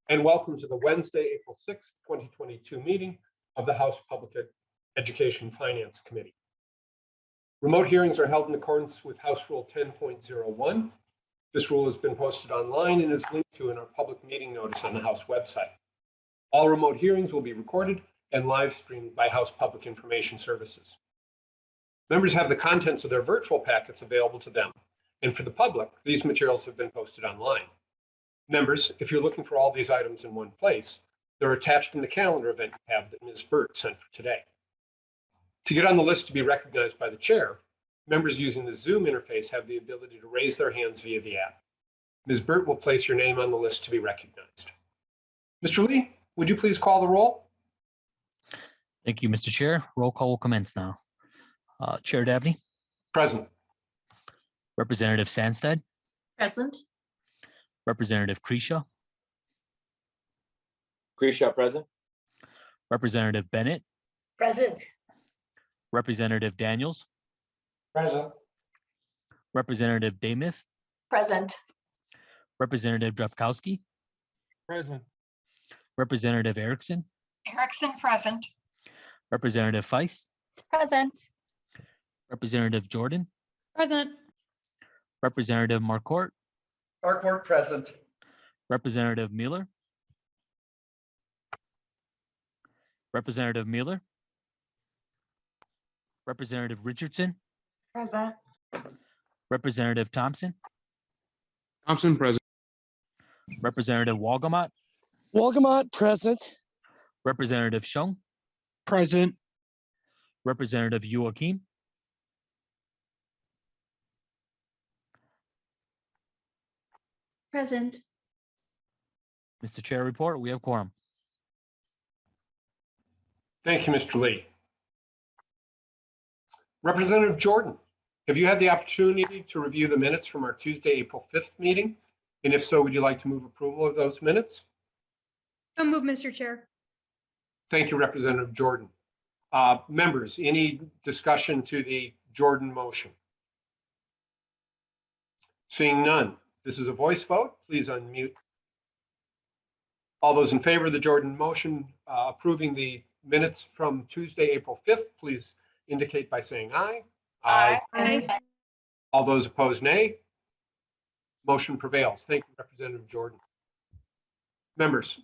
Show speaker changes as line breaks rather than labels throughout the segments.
and welcome to the Wednesday, April 6th, 2022 meeting of the House Public Education Finance Committee. Remote hearings are held in accordance with House Rule 10.01. This rule has been posted online and is linked to in our public meeting notice on the House website. All remote hearings will be recorded and live streamed by House Public Information Services. Members have the contents of their virtual packets available to them, and for the public, these materials have been posted online. Members, if you're looking for all these items in one place, they're attached in the calendar event tab that Ms. Burt sent for today. To get on the list to be recognized by the chair, members using the Zoom interface have the ability to raise their hands via the app. Ms. Burt will place your name on the list to be recognized. Mr. Lee, would you please call the roll?
Thank you, Mr. Chair. Roll call will commence now. Chair Davnie.
Present.
Representative Sandstead.
Present.
Representative Kresha.
Kresha, present.
Representative Bennett.
Present.
Representative Daniels.
Present.
Representative Damith.
Present.
Representative Drefkowski.
Present.
Representative Erickson.
Erickson, present.
Representative Feist.
Present.
Representative Jordan.
Present.
Representative Marcourt.
Marcourt, present.
Representative Mueller. Representative Mueller. Representative Richardson.
Present.
Representative Thompson.
Thompson, present.
Representative Walgamot.
Walgamot, present.
Representative Shung.
Present.
Representative Joachim.
Present.
Mr. Chair, report. We have quorum.
Thank you, Mr. Lee. Representative Jordan, have you had the opportunity to review the minutes from our Tuesday, April 5th meeting? And if so, would you like to move approval of those minutes?
So move, Mr. Chair.
Thank you, Representative Jordan. Members, any discussion to the Jordan motion? Seeing none, this is a voice vote. Please unmute. All those in favor of the Jordan motion approving the minutes from Tuesday, April 5th, please indicate by saying aye.
Aye.
All those opposed, nay. Motion prevails. Thank you, Representative Jordan. Members,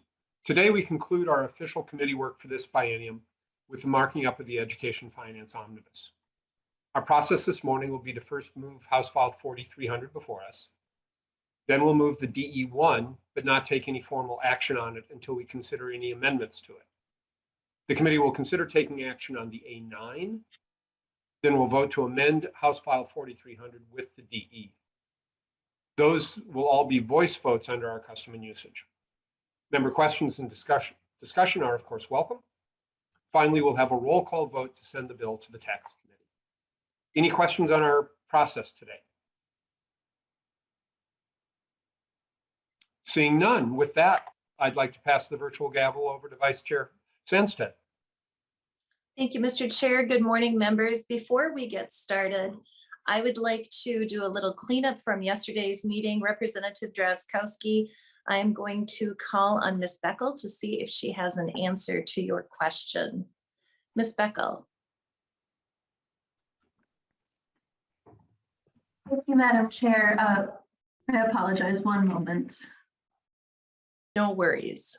today we conclude our official committee work for this biennium with the marking up of the Education Finance Omnibus. Our process this morning will be to first move House File 4300 before us. Then we'll move the DE1, but not take any formal action on it until we consider any amendments to it. The committee will consider taking action on the A9. Then we'll vote to amend House File 4300 with the DE. Those will all be voice votes under our custom and usage. Member questions and discussion are, of course, welcome. Finally, we'll have a roll call vote to send the bill to the Tax Committee. Any questions on our process today? Seeing none, with that, I'd like to pass the virtual gavel over to Vice Chair Sandstead.
Thank you, Mr. Chair. Good morning, members. Before we get started, I would like to do a little cleanup from yesterday's meeting. Representative Drefkowski, I am going to call on Ms. Beckel to see if she has an answer to your question. Ms. Beckel.
Thank you, Madam Chair. I apologize. One moment.
No worries.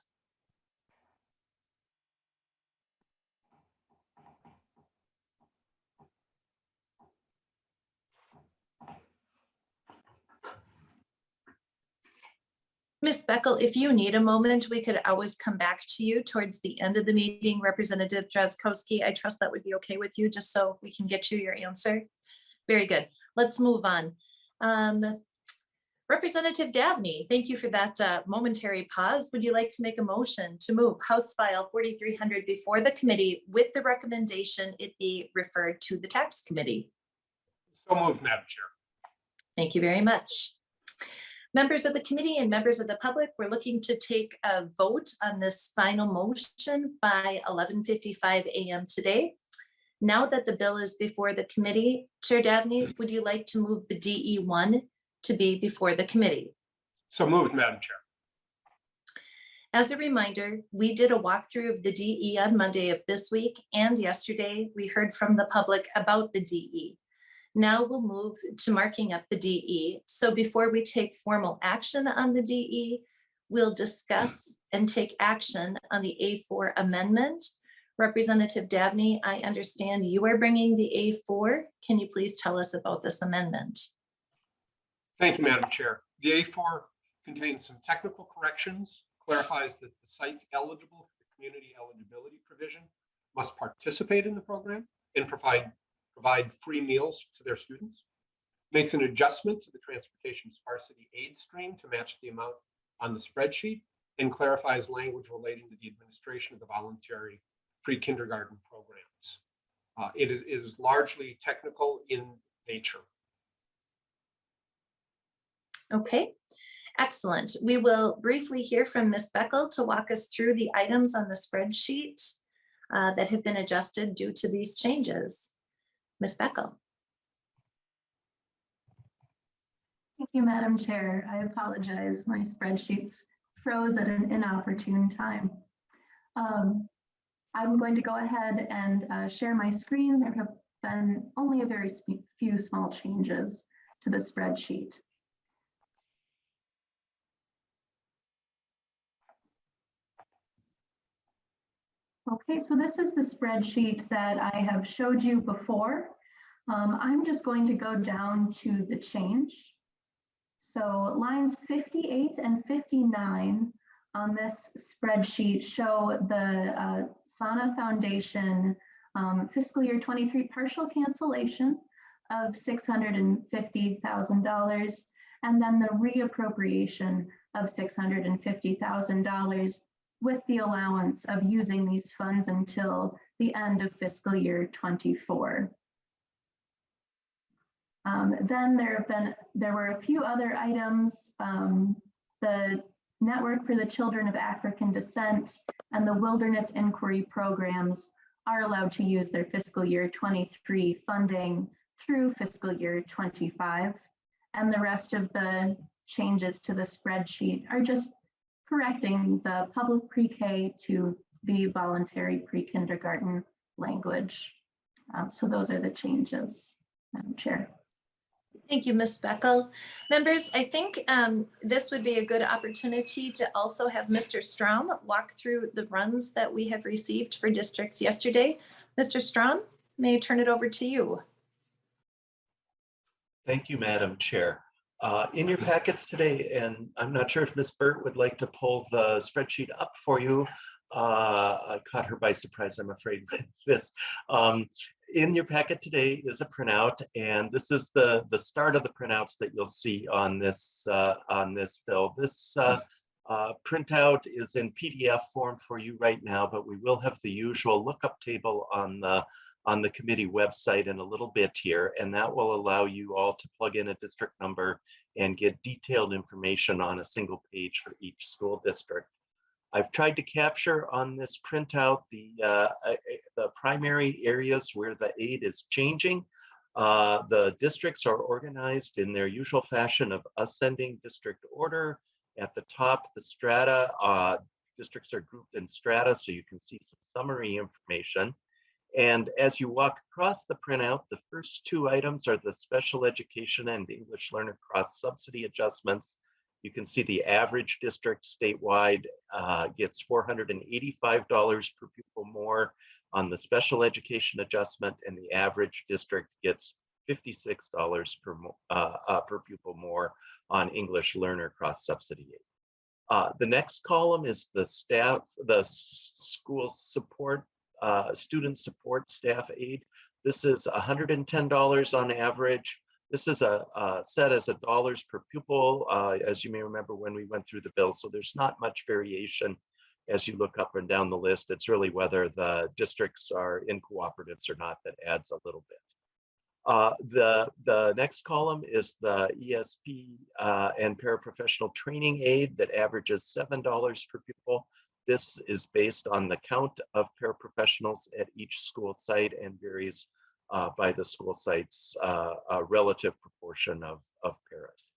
Ms. Beckel, if you need a moment, we could always come back to you towards the end of the meeting. Representative Drefkowski, I trust that would be okay with you, just so we can get you your answer. Very good. Let's move on. Representative Davnie, thank you for that momentary pause. Would you like to make a motion to move House File 4300 before the committee with the recommendation it be referred to the Tax Committee?
So moved, Madam Chair.
Thank you very much. Members of the committee and members of the public, we're looking to take a vote on this final motion by 11:55 a.m. today. Now that the bill is before the committee, Chair Davnie, would you like to move the DE1 to be before the committee?
So moved, Madam Chair.
As a reminder, we did a walkthrough of the DE on Monday of this week, and yesterday we heard from the public about the DE. Now we'll move to marking up the DE. So before we take formal action on the DE, we'll discuss and take action on the A4 amendment. Representative Davnie, I understand you are bringing the A4. Can you please tell us about this amendment?
Thank you, Madam Chair. The A4 contains some technical corrections, clarifies that the sites eligible for the community eligibility provision must participate in the program and provide free meals to their students, makes an adjustment to the transportation sparsity aid stream to match the amount on the spreadsheet, and clarifies language relating to the administration of the voluntary pre-kindergarten programs. It is largely technical in nature.
Okay, excellent. We will briefly hear from Ms. Beckel to walk us through the items on the spreadsheet that have been adjusted due to these changes. Ms. Beckel.
Thank you, Madam Chair. I apologize. My spreadsheets froze at an inopportune time. I'm going to go ahead and share my screen. There have been only a very few small changes to the spreadsheet. Okay, so this is the spreadsheet that I have showed you before. I'm just going to go down to the change. So lines 58 and 59 on this spreadsheet show the SANA Foundation fiscal year 23 partial cancellation of $650,000, and then the reappropriation of $650,000 with the allowance of using these funds until the end of fiscal year 24. Then there were a few other items. The Network for the Children of African Descent and the Wilderness Inquiry programs are allowed to use their fiscal year 23 funding through fiscal year 25. And the rest of the changes to the spreadsheet are just correcting the public pre-K to the voluntary pre-kindergarten language. So those are the changes, Madam Chair.
Thank you, Ms. Beckel. Members, I think this would be a good opportunity to also have Mr. Strom walk through the runs that we have received for districts yesterday. Mr. Strom, may I turn it over to you?
Thank you, Madam Chair. In your packets today, and I'm not sure if Ms. Burt would like to pull the spreadsheet up for you. I caught her by surprise, I'm afraid, with this. In your packet today is a printout, and this is the start of the printouts that you'll see on this bill. This printout is in PDF form for you right now, but we will have the usual lookup table on the committee website in a little bit here, and that will allow you all to plug in a district number and get detailed information on a single page for each school district. I've tried to capture on this printout the primary areas where the aid is changing. The districts are organized in their usual fashion of ascending district order. At the top, the strata, districts are grouped in strata, so you can see some summary information. And as you walk across the printout, the first two items are the special education and English learner cross subsidy adjustments. You can see the average district statewide gets $485 per pupil more on the special education adjustment, and the average district gets $56 per pupil more on English learner cross subsidy aid. The next column is the school support, student support staff aid. This is $110 on average. This is set as dollars per pupil, as you may remember when we went through the bill. So there's not much variation as you look up and down the list. It's really whether the districts are in cooperatives or not that adds a little bit. The next column is the ESP and paraprofessional training aid that averages $7 per pupil. This is based on the count of paraprofessionals at each school site and varies by the school site's relative proportion of paras.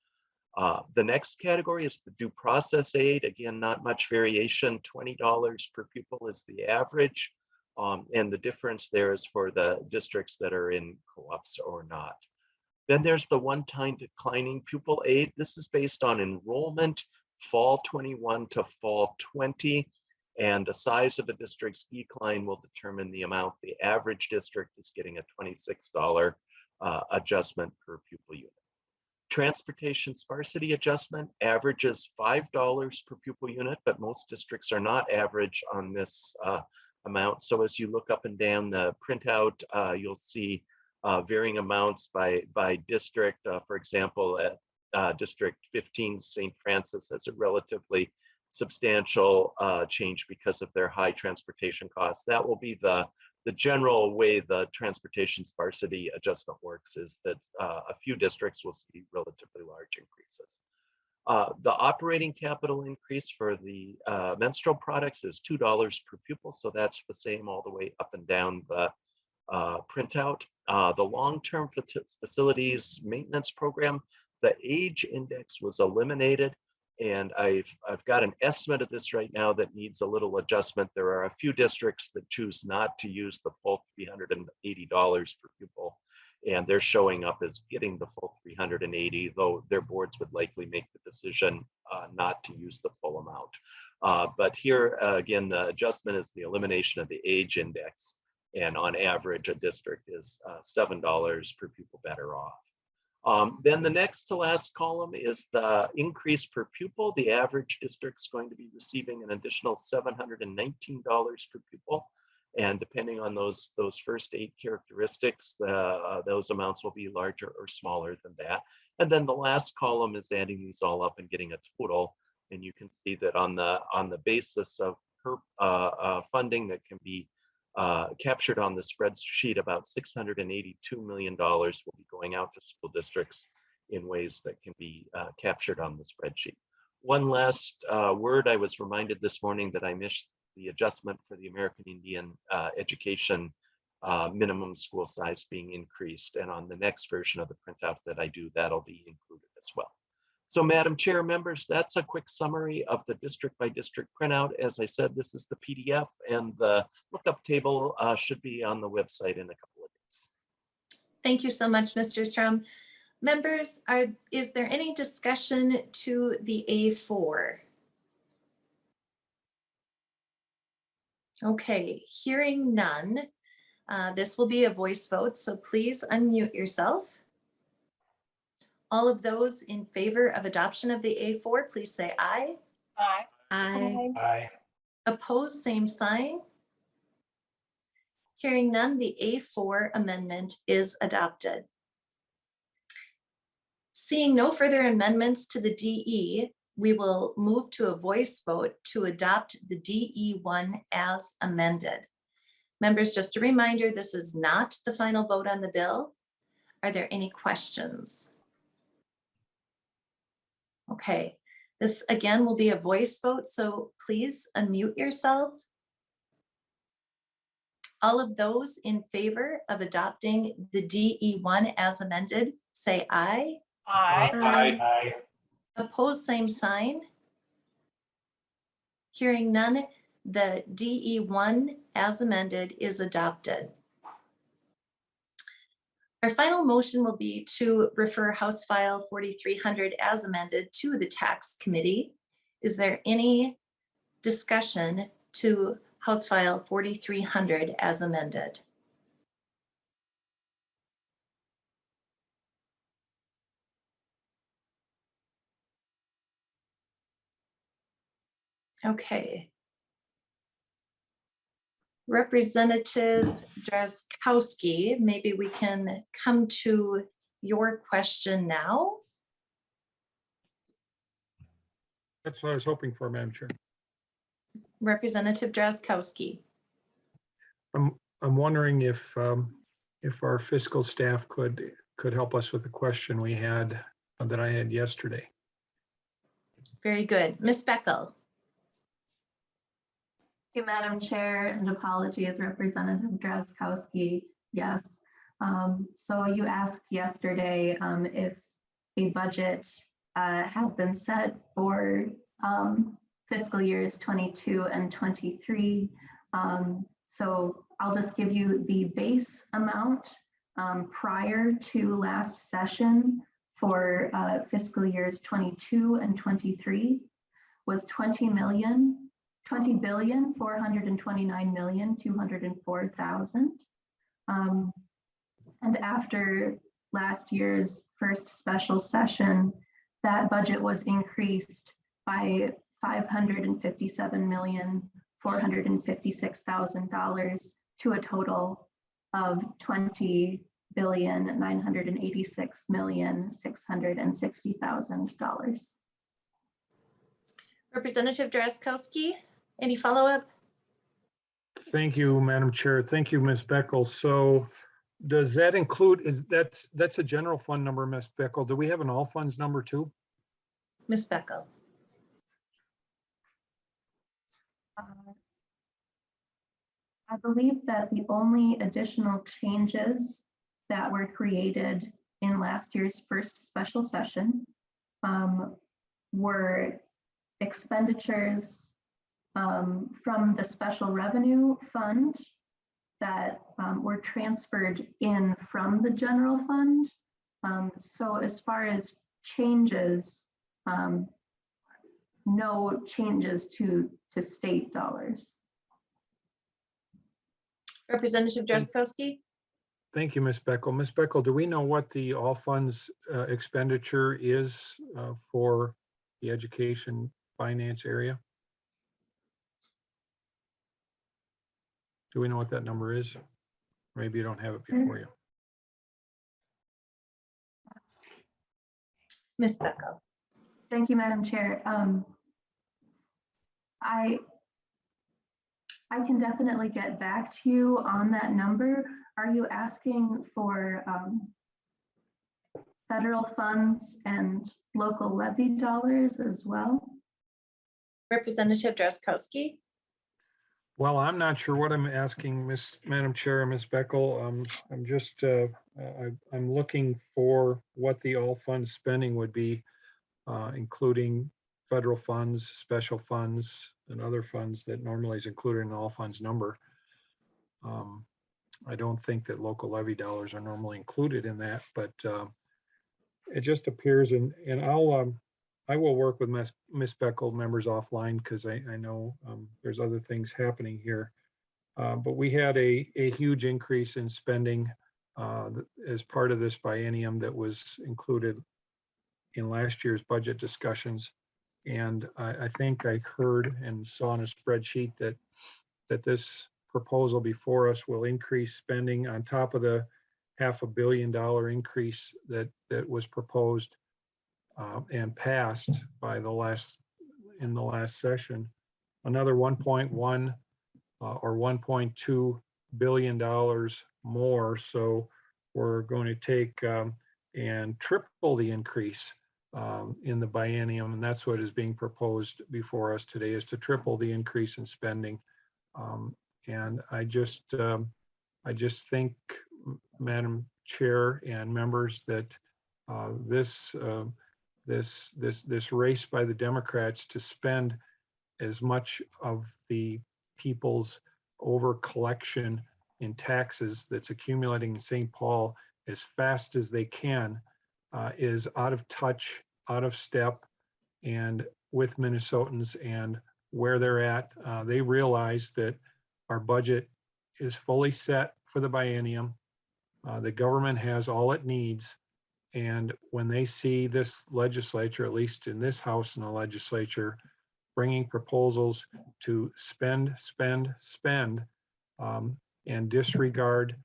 The next category is the due process aid. Again, not much variation. $20 per pupil is the average. And the difference there is for the districts that are in co-ops or not. Then there's the one-time declining pupil aid. This is based on enrollment, fall 21 to fall 20. And the size of a district's decline will determine the amount the average district is getting a $26 adjustment per pupil unit. Transportation sparsity adjustment averages $5 per pupil unit, but most districts are not average on this amount. So as you look up and down the printout, you'll see varying amounts by district. For example, at District 15, St. Francis has a relatively substantial change because of their high transportation costs. That will be the general way the transportation sparsity adjustment works, is that a few districts will see relatively large increases. The operating capital increase for the menstrual products is $2 per pupil, so that's the same all the way up and down the printout. The long-term facilities maintenance program, the age index was eliminated, and I've got an estimate of this right now that needs a little adjustment. There are a few districts that choose not to use the full $380 per pupil, and they're showing up as getting the full 380, though their boards would likely make the decision not to use the full amount. But here again, the adjustment is the elimination of the age index, and on average, a district is $7 per pupil better off. Then the next to last column is the increase per pupil. The average district's going to be receiving an additional $719 per pupil. And depending on those first 8 characteristics, those amounts will be larger or smaller than that. And then the last column is adding these all up and getting a total. And you can see that on the basis of funding that can be captured on the spreadsheet, about $682 million will be going out to school districts in ways that can be captured on the spreadsheet. One last word, I was reminded this morning that I missed the adjustment for the American Indian education minimum school size being increased, and on the next version of the printout that I do, that'll be included as well. So Madam Chair, members, that's a quick summary of the district by district printout. As I said, this is the PDF, and the lookup table should be on the website in a couple of days.
Thank you so much, Mr. Strom. Members, is there any discussion to the A4? Okay, hearing none. This will be a voice vote, so please unmute yourself. All of those in favor of adoption of the A4, please say aye.
Aye.
Aye.
Opposed, same sign. Hearing none, the A4 amendment is adopted. Seeing no further amendments to the DE, we will move to a voice vote to adopt the DE1 as amended. Members, just a reminder, this is not the final vote on the bill. Are there any questions? Okay, this again will be a voice vote, so please unmute yourself. All of those in favor of adopting the DE1 as amended, say aye.
Aye.
Opposed, same sign. Hearing none, the DE1 as amended is adopted. Our final motion will be to refer House File 4300 as amended to the Tax Committee. Is there any discussion to House File 4300 as amended? Okay. Representative Drazkowski, maybe we can come to your question now.
That's what I was hoping for, Madam Chair.
Representative Drazkowski.
I'm wondering if our fiscal staff could help us with the question we had that I had yesterday.
Very good. Ms. Beckel.
Thank you, Madam Chair, and apologies, Representative Drazkowski. Yes. So you asked yesterday if a budget have been set for fiscal years 22 and 23. So I'll just give you the base amount prior to last session for fiscal years 22 and 23 was 20,429,204,000. And after last year's first special session, that budget was increased by $557,456,000 to a total of $20,986,660,000.
Representative Drazkowski, any follow-up?
Thank you, Madam Chair. Thank you, Ms. Beckel. So does that include, that's a general fund number, Ms. Beckel. Do we have an all funds number too?
Ms. Beckel.
I believe that the only additional changes that were created in last year's first special session were expenditures from the special revenue fund that were transferred in from the general fund. So as far as changes, no changes to state dollars.
Representative Drazkowski.
Thank you, Ms. Beckel. Ms. Beckel, do we know what the all funds expenditure is for the education finance area? Do we know what that number is? Maybe you don't have it before you.
Ms. Beckel.
Thank you, Madam Chair. I can definitely get back to you on that number. Are you asking for federal funds and local levy dollars as well?
Representative Drazkowski.
Well, I'm not sure what I'm asking, Madam Chair, Ms. Beckel. I'm just, I'm looking for what the all funds spending would be, including federal funds, special funds, and other funds that normally is included in the all funds number. I don't think that local levy dollars are normally included in that, but it just appears, and I will work with Ms. Beckel members offline because I know there's other things happening here. But we had a huge increase in spending as part of this biennium that was included in last year's budget discussions. And I think I heard and saw in a spreadsheet that this proposal before us will increase spending on top of the $500 million increase that was proposed and passed by in the last session, another 1.1 or $1.2 billion more. So we're going to take and triple the increase in the biennium, and that's what is being proposed before us today, is to triple the increase in spending. And I just think, Madam Chair and members, that this race by the Democrats to spend as much of the people's over collection in taxes that's accumulating in St. Paul as fast as they can is out of touch, out of step, and with Minnesotans and where they're at. They realize that our budget is fully set for the biennium. The government has all it needs. And when they see this legislature, at least in this House and the legislature, bringing proposals to spend, and disregard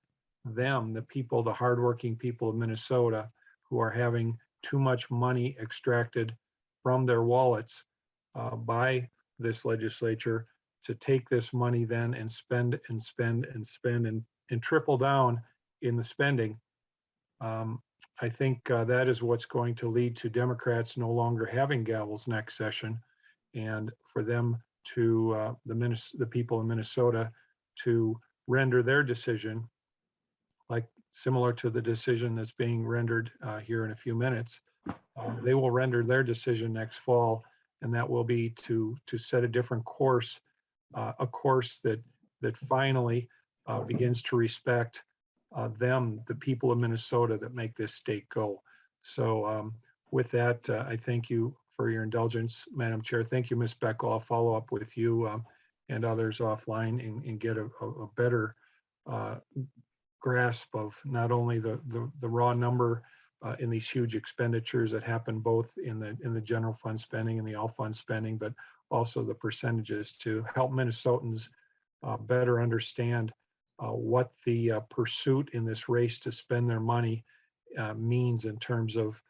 them, the people, the hardworking people of Minnesota, who are having too much money extracted from their wallets by this legislature, to take this money then and spend and triple down in the spending. I think that is what's going to lead to Democrats no longer having gavels next session, and for them to, the people in Minnesota, to render their decision, like similar to the decision that's being rendered here in a few minutes, They will render their decision next fall, and that will be to set a different course, a course that finally begins to respect them, the people of Minnesota that make this state go. So with that, I thank you for your indulgence, Madam Chair. Thank you, Ms. Beckel. I'll follow up with you and others offline and get a better grasp of not only the raw number in these huge expenditures that happen both in the general fund spending and the all fund spending, but also the percentages to help Minnesotans better understand what the pursuit in this race to spend their money means in terms of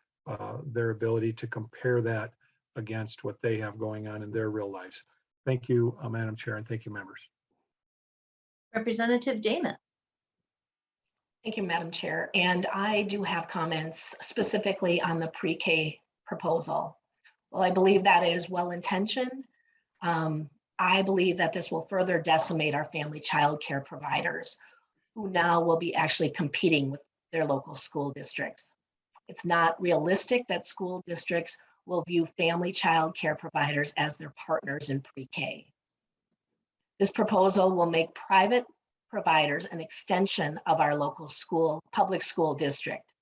their ability to compare that against what they have going on in their real lives. Thank you, Madam Chair, and thank you, members.
Representative Damon.
Thank you, Madam Chair. And I do have comments specifically on the pre-K proposal. Well, I believe that is well-intentioned. I believe that this will further decimate our family child care providers who now will be actually competing with their local school districts. It's not realistic that school districts will view family child care providers as their partners in pre-K. This proposal will make private providers an extension of our local school, public school district,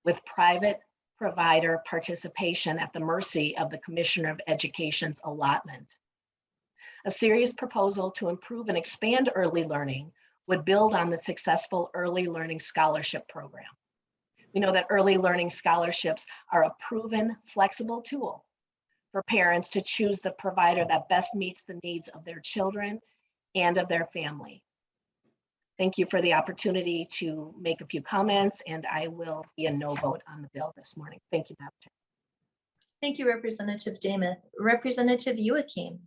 with private provider participation at the mercy of the Commissioner of Education's allotment. A serious proposal to improve and expand early learning would build on the successful Early Learning Scholarship Program. We know that early learning scholarships are a proven, flexible tool for parents to choose the provider that best meets the needs of their children and of their family. Thank you for the opportunity to make a few comments, and I will be a no vote on the bill this morning. Thank you, Madam Chair.
Thank you, Representative Damon. Representative Joachim.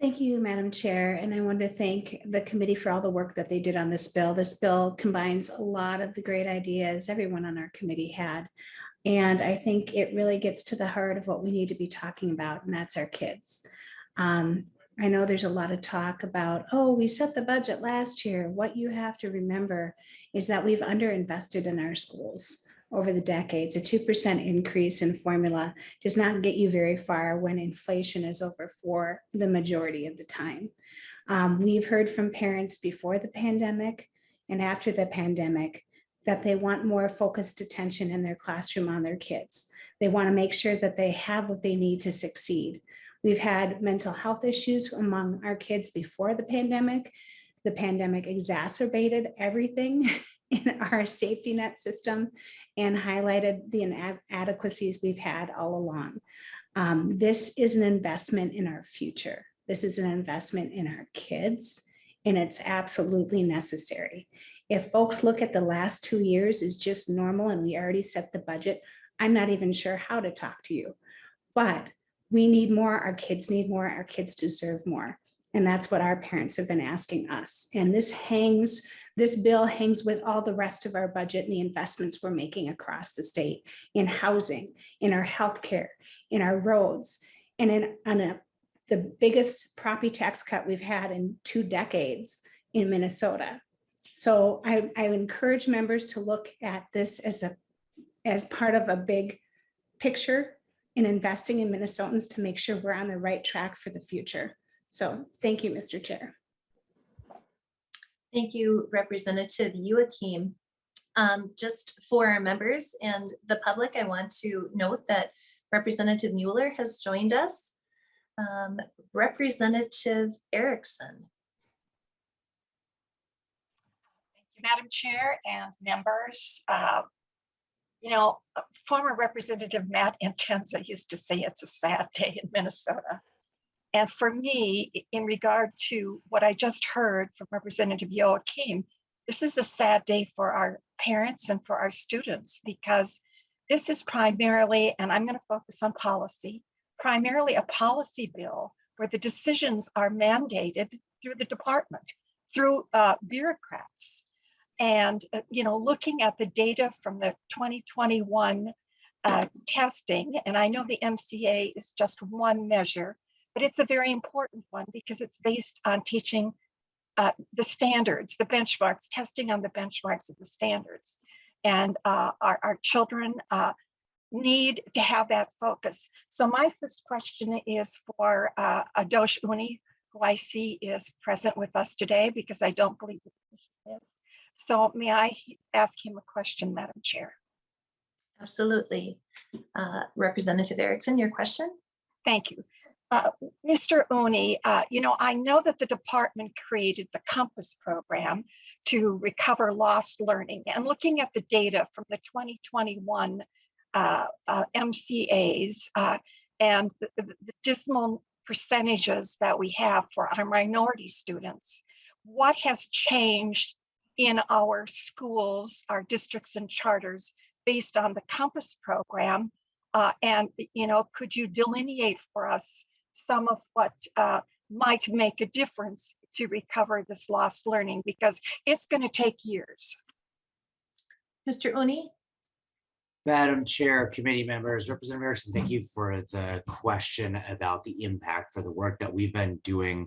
Thank you, Madam Chair. And I want to thank the committee for all the work that they did on this bill. This bill combines a lot of the great ideas everyone on our committee had. And I think it really gets to the heart of what we need to be talking about, and that's our kids. I know there's a lot of talk about, oh, we set the budget last year. What you have to remember is that we've underinvested in our schools over the decades. A 2% increase in formula does not get you very far when inflation is over 4% the majority of the time. We've heard from parents before the pandemic and after the pandemic that they want more focused attention in their classroom on their kids. They want to make sure that they have what they need to succeed. We've had mental health issues among our kids before the pandemic. The pandemic exacerbated everything in our safety net system and highlighted the inadequacies we've had all along. This is an investment in our future. This is an investment in our kids, and it's absolutely necessary. If folks look at the last 2 years as just normal and we already set the budget, I'm not even sure how to talk to you. But we need more, our kids need more, our kids deserve more. And that's what our parents have been asking us. And this bill hangs with all the rest of our budget and the investments we're making across the state in housing, in our healthcare, in our roads, and the biggest property tax cut we've had in 2 decades in Minnesota. So I encourage members to look at this as part of a big picture in investing in Minnesotans to make sure we're on the right track for the future. So thank you, Mr. Chair.
Thank you, Representative Joachim. Just for our members and the public, I want to note that Representative Mueller has joined us. Representative Erickson.
Thank you, Madam Chair and members. Former Representative Matt Intenza used to say it's a sad day in Minnesota. And for me, in regard to what I just heard from Representative Joachim, this is a sad day for our parents and for our students, because this is primarily, and I'm going to focus on policy, primarily a policy bill where the decisions are mandated through the department, through bureaucrats. And, looking at the data from the 2021 testing, and I know the MCA is just one measure, but it's a very important one because it's based on teaching the standards, the benchmarks, testing on the benchmarks of the standards. And our children need to have that focus. So my first question is for Adosh Uni, who I see is present with us today because I don't believe the position is. So may I ask him a question, Madam Chair?
Absolutely. Representative Erickson, your question?
Thank you. Mr. Uni, I know that the department created the COMPASS program to recover lost learning. And looking at the data from the 2021 MCAs and the dismal percentages that we have for our minority students, what has changed in our schools, our districts and charters based on the COMPASS program? And could you delineate for us some of what might make a difference to recover this lost learning? Because it's going to take years.
Mr. Uni?
Madam Chair, committee members, Representative Erickson, thank you for the question about the impact for the work that we've been doing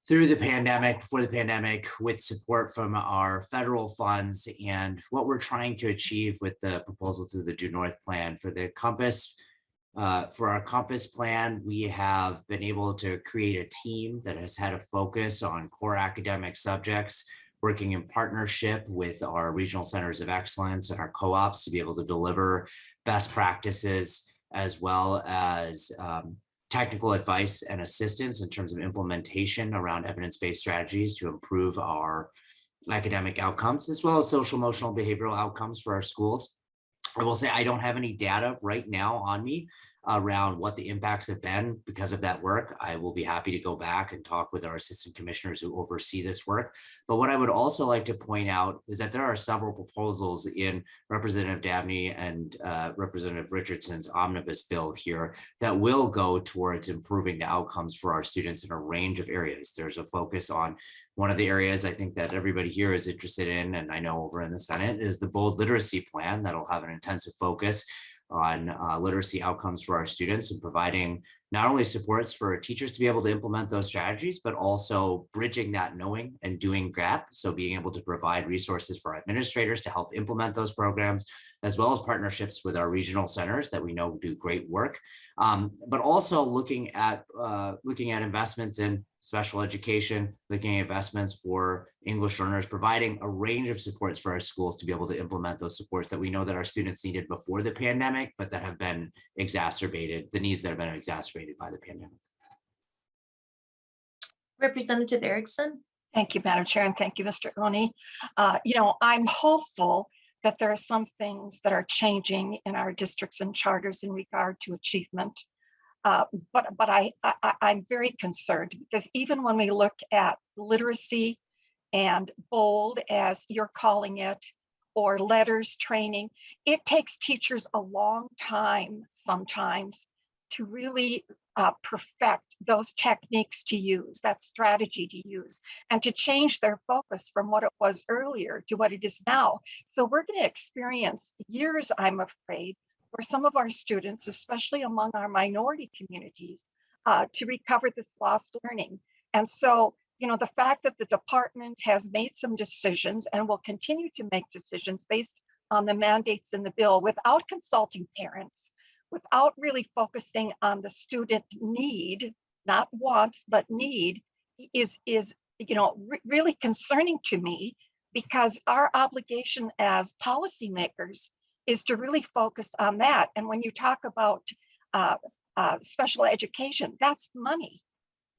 through the pandemic, before the pandemic, with support from our federal funds and what we're trying to achieve with the proposal through the Due North Plan. For the COMPASS, for our COMPASS plan, we have been able to create a team that has had a focus on core academic subjects, working in partnership with our regional centers of excellence and our co-ops to be able to deliver best practices as well as technical advice and assistance in terms of implementation around evidence-based strategies to improve our academic outcomes, as well as social, emotional, behavioral outcomes for our schools. I will say I don't have any data right now on me around what the impacts have been because of that work. I will be happy to go back and talk with our assistant commissioners who oversee this work. But what I would also like to point out is that there are several proposals in Representative Davnie and Representative Richardson's omnibus bill here that will go towards improving the outcomes for our students in a range of areas. There's a focus on one of the areas I think that everybody here is interested in, and I know over in the Senate, is the Bold Literacy Plan that'll have an intensive focus on literacy outcomes for our students and providing not only supports for teachers to be able to implement those strategies, but also bridging that knowing and doing gap. So being able to provide resources for administrators to help implement those programs, as well as partnerships with our regional centers that we know do great work. But also looking at investments in special education, looking at investments for English learners, providing a range of supports for our schools to be able to implement those supports that we know that our students needed before the pandemic, but that have been exacerbated, the needs that have been exacerbated by the pandemic.
Representative Erickson?
Thank you, Madam Chair, and thank you, Mr. Uni. I'm hopeful that there are some things that are changing in our districts and charters in regard to achievement. But I'm very concerned because even when we look at literacy and BOLD, as you're calling it, or letters training, it takes teachers a long time sometimes to really perfect those techniques to use, that strategy to use, and to change their focus from what it was earlier to what it is now. So we're going to experience years, I'm afraid, for some of our students, especially among our minority communities, to recover this lost learning. And so, the fact that the department has made some decisions and will continue to make decisions based on the mandates in the bill without consulting parents, without really focusing on the student need, not wants, but need, is really concerning to me, because our obligation as policymakers is to really focus on that. And when you talk about special education, that's money.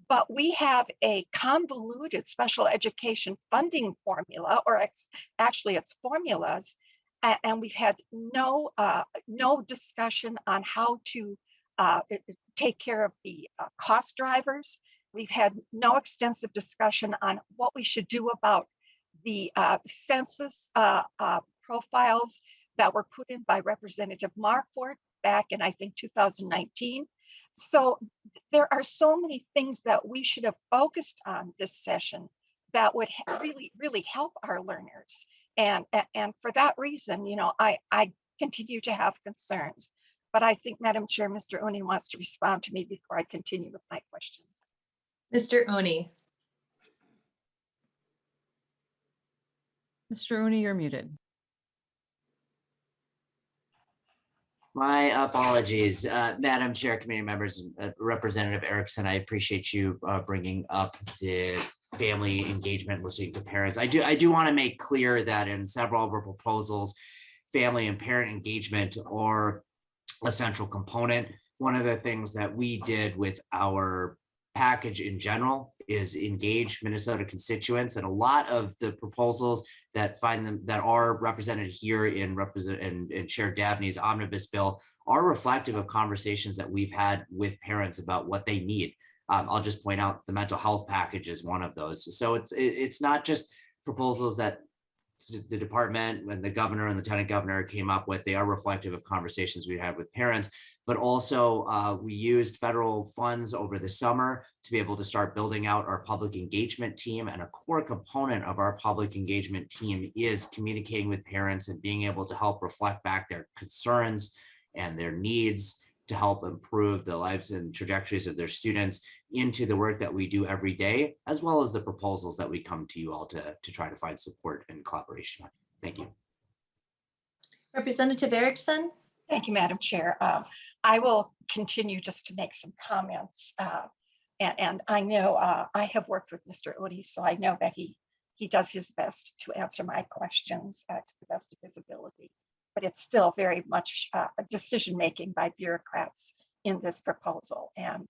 But we have a convoluted special education funding formula, or actually it's formulas, and we've had no discussion on how to take care of the cost drivers. We've had no extensive discussion on what we should do about the census profiles that were put in by Representative Markwart back in, I think, 2019. So there are so many things that we should have focused on this session that would really, really help our learners. And for that reason, I continue to have concerns. But I think, Madam Chair, Mr. Uni wants to respond to me before I continue with my questions.
Mr. Uni?
Mr. Uni, you're muted.
My apologies, Madam Chair, committee members, and Representative Erickson. I appreciate you bringing up the family engagement, listening to parents. I do want to make clear that in several of our proposals, family and parent engagement are a central component. One of the things that we did with our package in general is engage Minnesota constituents, and a lot of the proposals that are represented here in Chair Davnie's omnibus bill are reflective of conversations that we've had with parents about what they need. I'll just point out the mental health package is one of those. So it's not just proposals that the department and the governor and lieutenant governor came up with. They are reflective of conversations we had with parents, but also we used federal funds over the summer to be able to start building out our public engagement team. And a core component of our public engagement team is communicating with parents and being able to help reflect back their concerns and their needs to help improve the lives and trajectories of their students into the work that we do every day, as well as the proposals that we come to you all to try to find support and collaboration on. Thank you.
Representative Erickson.
Thank you, Madam Chair. I will continue just to make some comments. And I know I have worked with Mr. Odi, so I know that he does his best to answer my questions to the best of his ability. But it's still very much a decision-making by bureaucrats in this proposal, and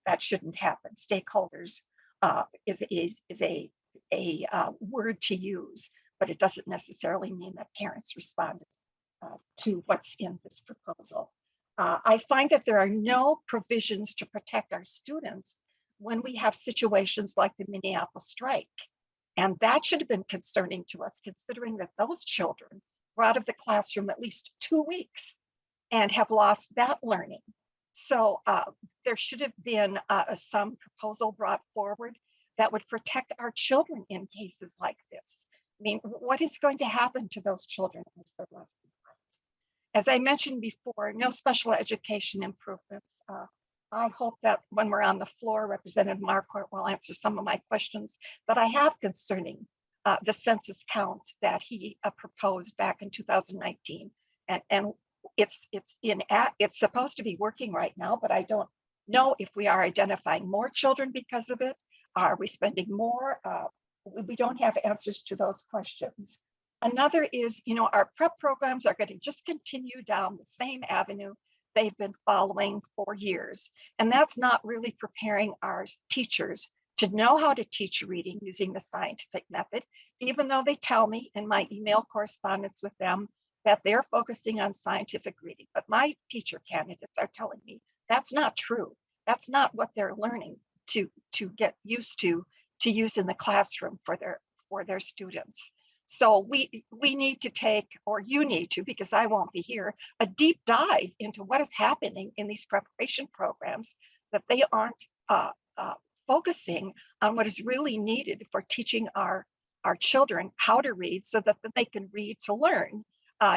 that shouldn't happen. Stakeholders is a word to use, but it doesn't necessarily mean that parents responded to what's in this proposal. I find that there are no provisions to protect our students when we have situations like the Minneapolis strike. And that should have been concerning to us, considering that those children were out of the classroom at least 2 weeks and have lost that learning. So there should have been some proposal brought forward that would protect our children in cases like this. I mean, what is going to happen to those children as they're left behind? As I mentioned before, no special education improvements. I hope that when we're on the floor, Representative Marquardt will answer some of my questions that I have concerning the census count that he proposed back in 2019. And it's supposed to be working right now, but I don't know if we are identifying more children because of it. Are we spending more? We don't have answers to those questions. Another is, our prep programs are going to just continue down the same avenue they've been following for years. And that's not really preparing our teachers to know how to teach reading using the scientific method, even though they tell me in my email correspondence with them that they're focusing on scientific reading. But my teacher candidates are telling me that's not true. That's not what they're learning to get used to use in the classroom for their students. So we need to take, or you need to, because I won't be here, a deep dive into what is happening in these preparation programs, that they aren't focusing on what is really needed for teaching our children how to read so that they can read to learn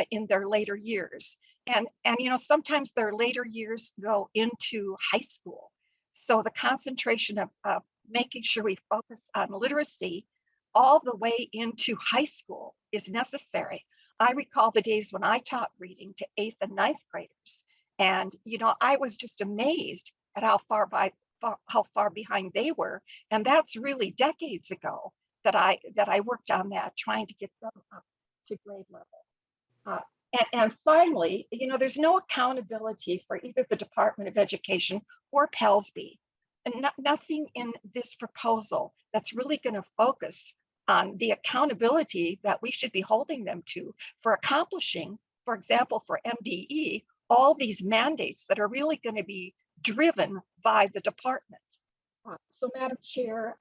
in their later years. And sometimes their later years go into high school. So the concentration of making sure we focus on literacy all the way into high school is necessary. I recall the days when I taught reading to 8th and 9th graders. And, I was just amazed at how far behind they were. And that's really decades ago that I worked on that, trying to get them up to grade level. And finally, there's no accountability for either the Department of Education or PELSB. And nothing in this proposal that's really going to focus on the accountability that we should be holding them to for accomplishing, for example, for MDE, all these mandates that are really going to be driven by the department. So, Madam Chair,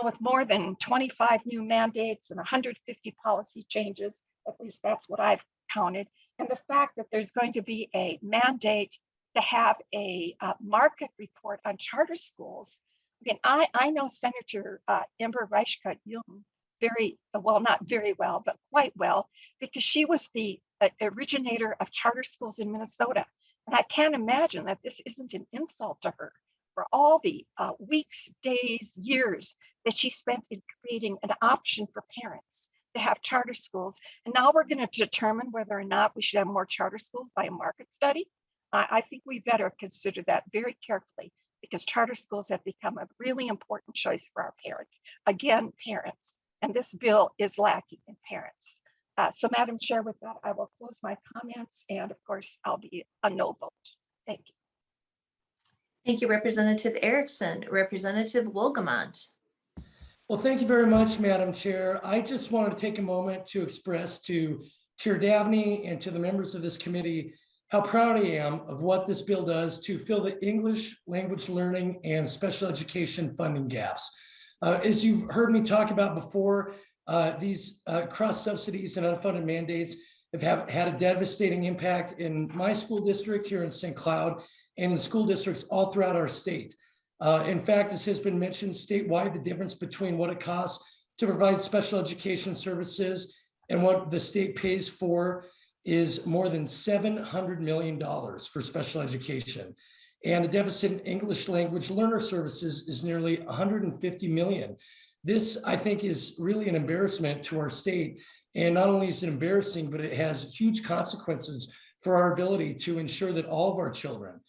with more than 25 new mandates and 150 policy changes, at least that's what I've counted, and the fact that there's going to be a mandate to have a market report on charter schools. I mean, I know Senator Amber Reichert-Jung very well, not very well, but quite well, because she was the originator of charter schools in Minnesota. And I can't imagine that this isn't an insult to her for all the weeks, days, years that she spent in creating an option for parents to to have charter schools. And now we're going to determine whether or not we should have more charter schools by a market study. I think we better consider that very carefully, because charter schools have become a really important choice for our parents. Again, parents. And this bill is lacking in parents. So Madam Chair, with that, I will close my comments. And of course, I'll be a no vote. Thank you.
Thank you, Representative Erickson. Representative Wolgamont.
Well, thank you very much, Madam Chair. I just wanted to take a moment to express to Chair Davnie and to the members of this committee how proud I am of what this bill does to fill the English language learning and special education funding gaps. As you've heard me talk about before, these cross subsidies and unfunded mandates have had a devastating impact in my school district here in St. Cloud and in school districts all throughout our state. In fact, as has been mentioned statewide, the difference between what it costs to provide special education services and what the state pays for is more than $700 million for special education. And the deficit in English language learner services is nearly $150 million. This, I think, is really an embarrassment to our state. And not only is it embarrassing, but it has huge consequences for our ability to ensure that all of our children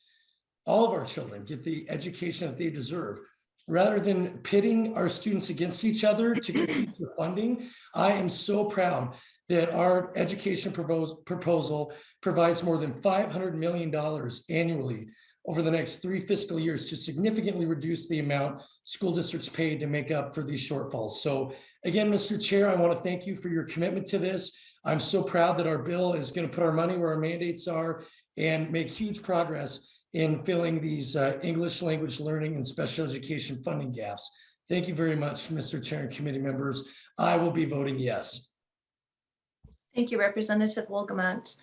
get the education that they deserve. Rather than pitting our students against each other to compete for funding, I am so proud that our education proposal provides more than $500 million annually over the next 3 fiscal years to significantly reduce the amount school districts pay to make up for these shortfalls. So again, Mr. Chair, I want to thank you for your commitment to this. I'm so proud that our bill is going to put our money where our mandates are and make huge progress in filling these English language learning and special education funding gaps. Thank you very much, Mr. Chair and committee members. I will be voting yes.
Thank you, Representative Wolgamont.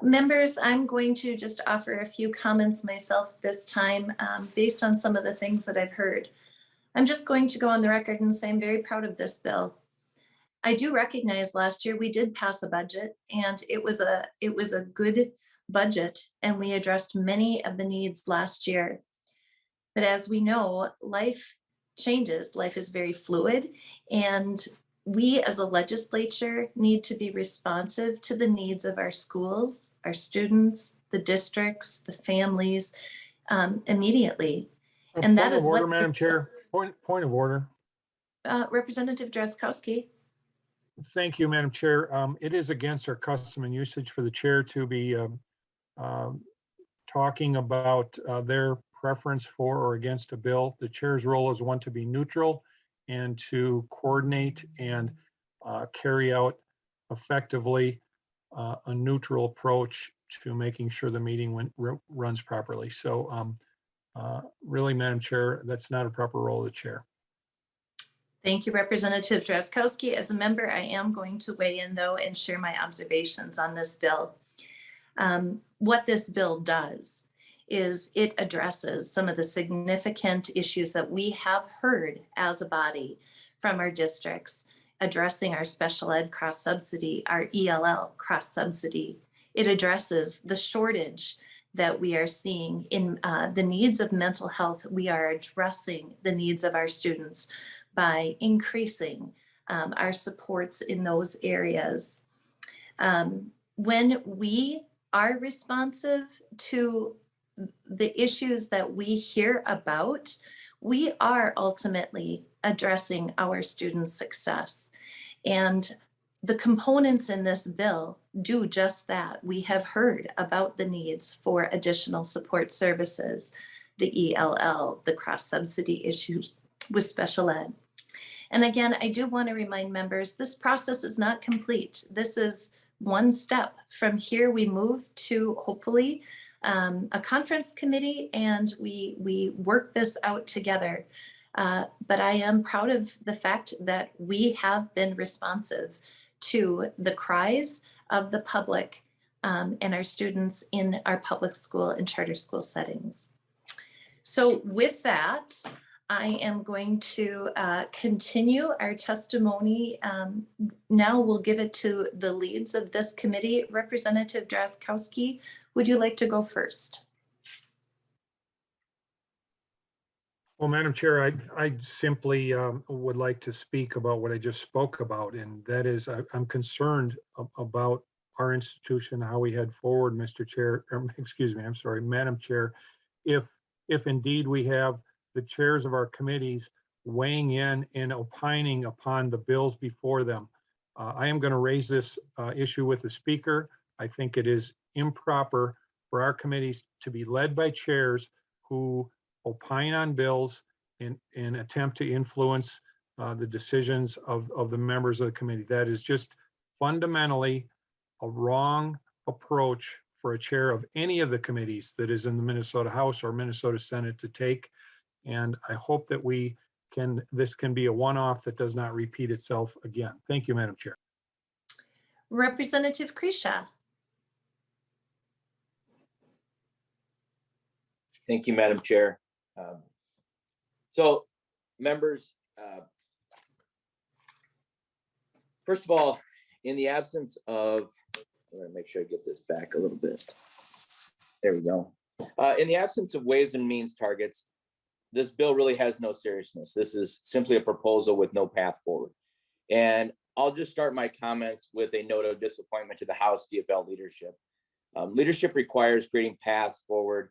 Members, I'm going to just offer a few comments myself this time based on some of the things that I've heard. I'm just going to go on the record and say I'm very proud of this bill. I do recognize last year we did pass a budget, and it was a good budget, and we addressed many of the needs last year. But as we know, life changes. Life is very fluid, and we as a legislature need to be responsive to the needs of our schools, our students, the districts, the families immediately. And that is what,
Madam Chair, point of order.
Representative Drazkowski.
Thank you, Madam Chair. It is against our custom and usage for the chair to be talking about their preference for or against a bill. The chair's role is one to be neutral and to coordinate and carry out effectively a neutral approach to making sure the meeting runs properly. So really, Madam Chair, that's not a proper role of the chair.
Thank you, Representative Drazkowski. As a member, I am going to weigh in, though, and share my observations on this bill. What this bill does is it addresses some of the significant issues that we have heard as a body from our districts, addressing our special ed cross subsidy, our ELL cross subsidy. It addresses the shortage that we are seeing in the needs of mental health. We are addressing the needs of our students by increasing our supports in those areas. When we are responsive to the issues that we hear about, we are ultimately addressing our students' success. And the components in this bill do just that. We have heard about the needs for additional support services, the ELL, the cross-subsidy issues with special ed. And again, I do want to remind members, this process is not complete. This is one step. From here, we move to hopefully a conference committee, and we work this out together. But I am proud of the fact that we have been responsive to the cries of the public and our students in our public school and charter school settings. So with that, I am going to continue our testimony. Now we'll give it to the leads of this committee. Representative Drazkowski, would you like to go first?
Well, Madam Chair, I simply would like to speak about what I just spoke about, and that is I'm concerned about our institution, how we head forward, Mr. Chair, or excuse me, I'm sorry, Madam Chair. If indeed we have the chairs of our committees weighing in and opining upon the bills before them, I am going to raise this issue with the Speaker. I think it is improper for our committees to be led by chairs who opine on bills and attempt to influence the decisions of the members of the committee. That is just fundamentally a wrong approach for a chair of any of the committees that is in the Minnesota House or Minnesota Senate to take. And I hope that this can be a one-off that does not repeat itself again. Thank you, Madam Chair.
Representative Krisha.
Thank you, Madam Chair. So, members, first of all, in the absence of, I'm going to make sure I get this back a little bit. There we go. In the absence of ways and means targets, this bill really has no seriousness. This is simply a proposal with no path forward. And I'll just start my comments with a note of disappointment to the House DFL leadership. Leadership requires creating paths forward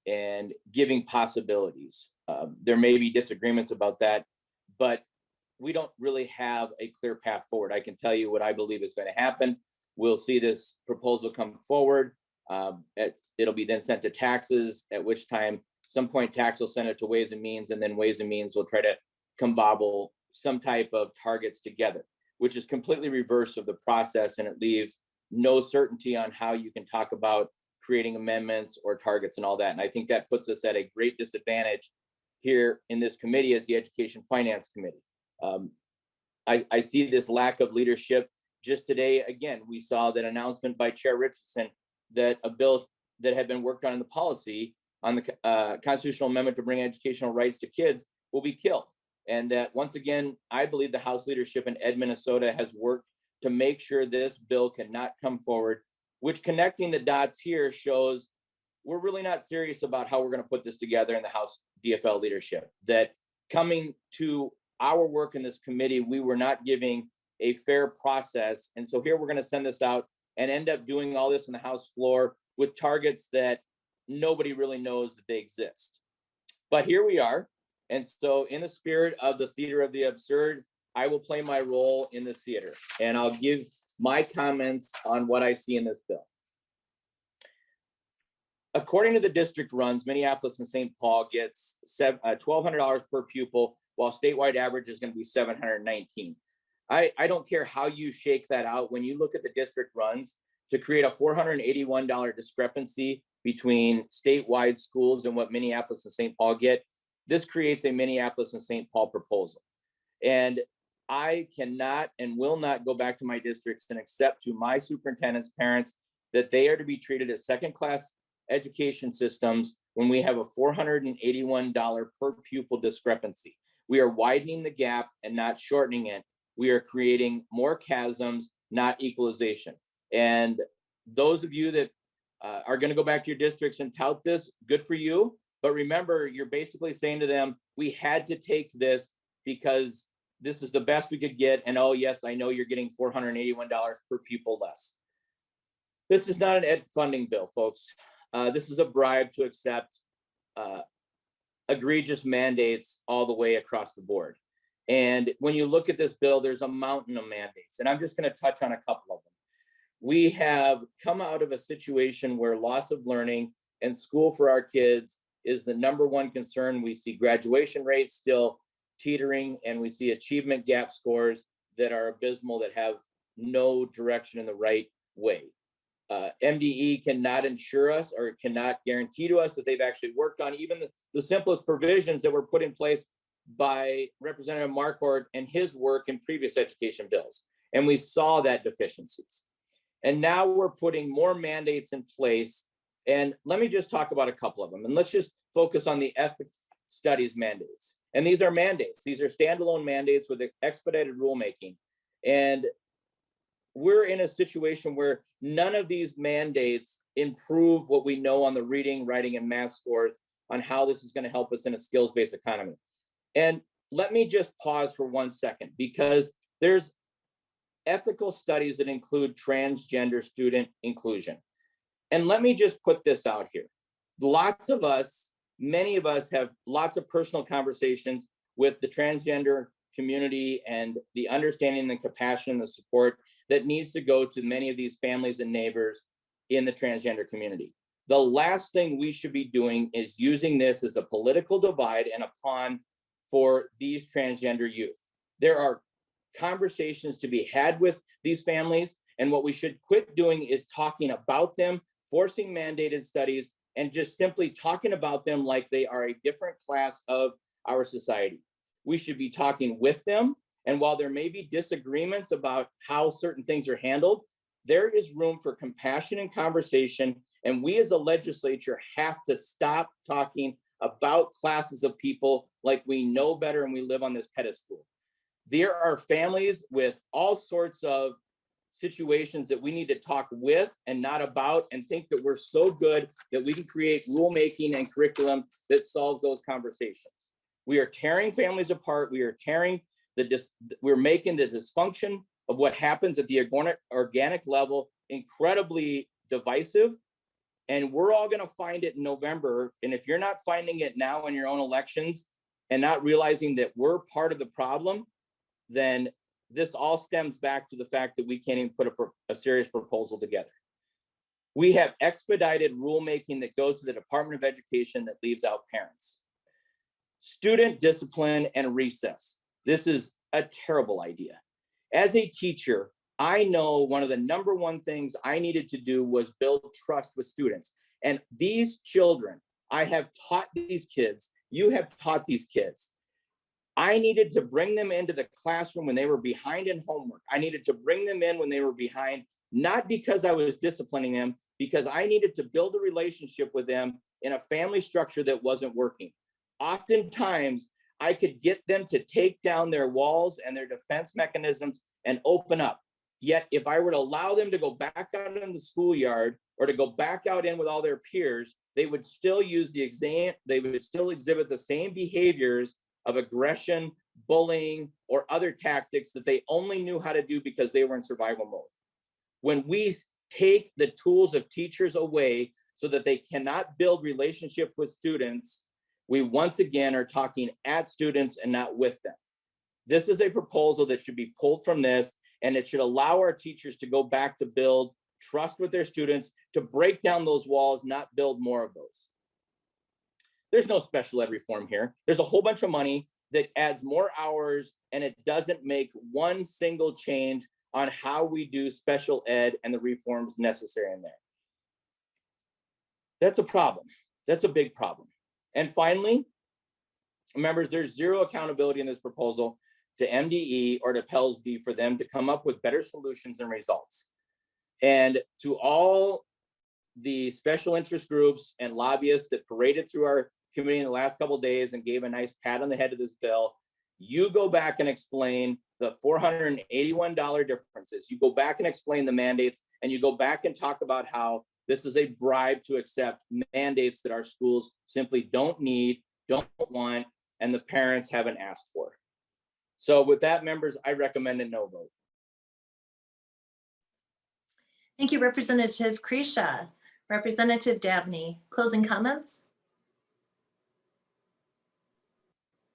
and giving possibilities. There may be disagreements about that, but we don't really have a clear path forward. I can tell you what I believe is going to happen. We'll see this proposal come forward. It'll be then sent to taxes, at which time some point tax will send it to Ways and Means, and then Ways and Means will try to combobble some type of targets together, which is completely reverse of the process, and it leaves no certainty on how you can talk about creating amendments or targets and all that. And I think that puts us at a great disadvantage here in this committee as the Education Finance Committee. I see this lack of leadership. Just today, again, we saw that announcement by Chair Richardson that a bill that had been worked on in the policy on the constitutional amendment to bring educational rights to kids will be killed. And that once again, I believe the House leadership in Ed, Minnesota has worked to make sure this bill cannot come forward, which connecting the dots here shows we're really not serious about how we're going to put this together in the House DFL leadership. That coming to our work in this committee, we were not giving a fair process. And so here we're going to send this out and end up doing all this in the House floor with targets that nobody really knows that they exist. But here we are. And so in the spirit of the theater of the absurd, I will play my role in the theater, and I'll give my comments on what I see in this bill. According to the district runs, Minneapolis and St. Paul gets $1,200 per pupil, while statewide average is going to be $719. I don't care how you shake that out. When you look at the district runs, to create a $481 discrepancy between statewide schools and what Minneapolis and St. Paul get, this creates a Minneapolis and St. Paul proposal. And I cannot and will not go back to my districts and accept to my superintendent's parents that they are to be treated as second-class education systems when we have a $481 per pupil discrepancy. We are widening the gap and not shortening it. We are creating more chasms, not equalization. And those of you that are going to go back to your districts and tout this, good for you. But remember, you're basically saying to them, we had to take this because this is the best we could get. And oh, yes, I know you're getting $481 per pupil less. This is not an ed funding bill, folks. This is a bribe to accept egregious mandates all the way across the board. And when you look at this bill, there's a mountain of mandates. And I'm just going to touch on a couple of them. We have come out of a situation where loss of learning and school for our kids is the #1 concern. We see graduation rates still teetering, and we see achievement gap scores that are abysmal, that have no direction in the right way. MDE cannot ensure us or cannot guarantee to us that they've actually worked on even the simplest provisions that were put in place by Representative Marquardt and his work in previous education bills. And we saw that deficiencies. And now we're putting more mandates in place. And let me just talk about a couple of them. And let's just focus on the ethics studies mandates. And these are mandates. These are standalone mandates with expedited rulemaking. And we're in a situation where none of these mandates improve what we know on the reading, writing, and math scores on how this is going to help us in a skills-based economy. And let me just pause for 1 second, because there's ethical studies that include transgender student inclusion. And let me just put this out here. Lots of us, many of us have lots of personal conversations with the transgender community and the understanding and compassion and the support that needs to go to many of these families and neighbors in the transgender community. The last thing we should be doing is using this as a political divide and a pawn for these transgender youth. There are conversations to be had with these families, and what we should quit doing is talking about them, forcing mandated studies, and just simply talking about them like they are a different class of our society. We should be talking with them, and while there may be disagreements about how certain things are handled, there is room for compassion and conversation, and we as a legislature have to stop talking about classes of people like we know better and we live on this pedestal. There are families with all sorts of situations that we need to talk with and not about, and think that we're so good that we can create rulemaking and curriculum that solves those conversations. We are tearing families apart. We are tearing we're making the dysfunction of what happens at the organic level incredibly divisive. And we're all going to find it in November. And if you're not finding it now in your own elections and not realizing that we're part of the problem, then this all stems back to the fact that we can't even put a serious proposal together. We have expedited rulemaking that goes to the Department of Education that leaves out parents. Student discipline and recess. This is a terrible idea. As a teacher, I know one of the number one things I needed to do was build trust with students. And these children, I have taught these kids, you have taught these kids. I needed to bring them into the classroom when they were behind in homework. I needed to bring them in when they were behind, not because I was disciplining them, because I needed to build a relationship with them in a family structure that wasn't working. Oftentimes, I could get them to take down their walls and their defense mechanisms and open up. Yet, if I were to allow them to go back out in the schoolyard or to go back out in with all their peers, they would still use the exam, they would still exhibit the same behaviors of aggression, bullying, or other tactics that they only knew how to do because they were in survival mode. When we take the tools of teachers away so that they cannot build relationship with students, we once again are talking at students and not with them. This is a proposal that should be pulled from this, and it should allow our teachers to go back to build trust with their students, to break down those walls, not build more of those. There's no special ed reform here. There's a whole bunch of money that adds more hours, and it doesn't make one single change on how we do special ed and the reforms necessary in there. That's a problem. That's a big problem. And finally, members, there's zero accountability in this proposal to MDE or to Pels B for them to come up with better solutions and results. And to all the special interest groups and lobbyists that paraded through our committee in the last couple of days and gave a nice pat on the head of this bill, you go back and explain the $481 differences. You go back and explain the mandates, and you go back and talk about how this is a bribe to accept mandates that our schools simply don't need, don't want, and the parents haven't asked for. So with that, members, I recommend a no vote.
Thank you, Representative Kresha. Representative Davnie, closing comments?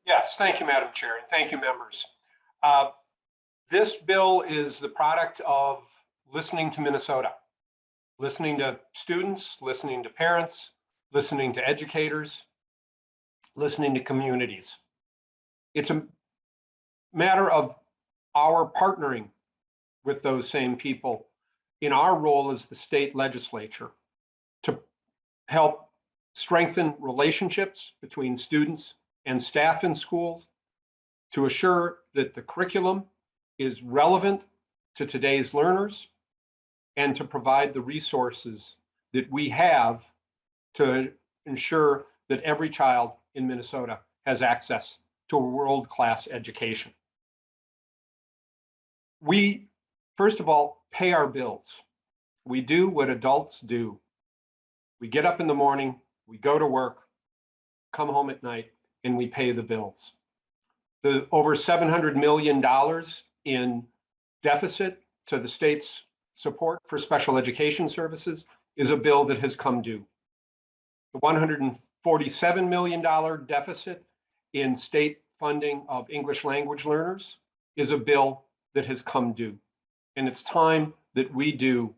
Yes, thank you, Madam Chair, and thank you, members. This bill is the product of listening to Minnesota, listening to students, listening to parents, listening to educators, listening to communities. It's a matter of our partnering with those same people in our role as the state legislature to help strengthen relationships between students and staff in schools, to assure that the curriculum is relevant to today's learners, and to provide the resources that we have to ensure that every child in Minnesota has access to a world-class education. We, first of all, pay our bills. We do what adults do. We get up in the morning, we go to work, come home at night, and we pay the bills. The over $700 million in deficit to the state's support for special education services is a bill that has come due. The $147 million deficit in state funding of English language learners is a bill that has come due. And it's time that we do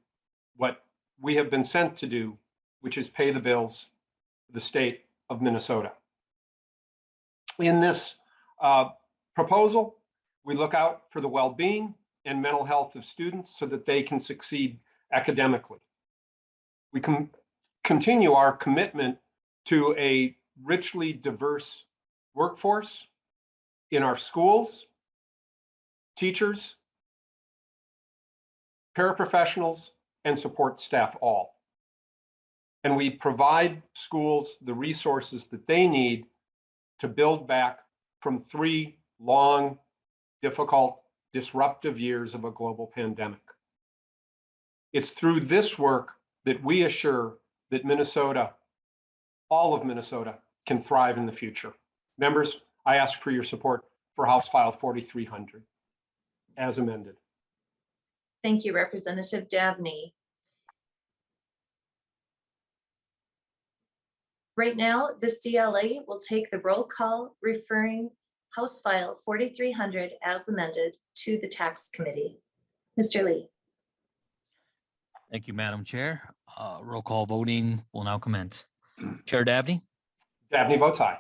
what we have been sent to do, which is pay the bills for the state of Minnesota. In this proposal, we look out for the well-being and mental health of students so that they can succeed academically. We can continue our commitment to a richly diverse workforce in our schools, teachers, paraprofessionals, and support staff all. And we provide schools the resources that they need to build back from 3 long, difficult, disruptive years of a global pandemic. It's through this work that we assure that Minnesota, all of Minnesota, can thrive in the future. Members, I ask for your support for House File 4300 as amended.
Thank you, Representative Davnie. Right now, the CLA will take the roll call referring House File 4300 as amended to the Tax Committee. Mr. Lee.
Thank you, Madam Chair. Roll call voting will now commence. Chair Davnie?
Davnie votes aye.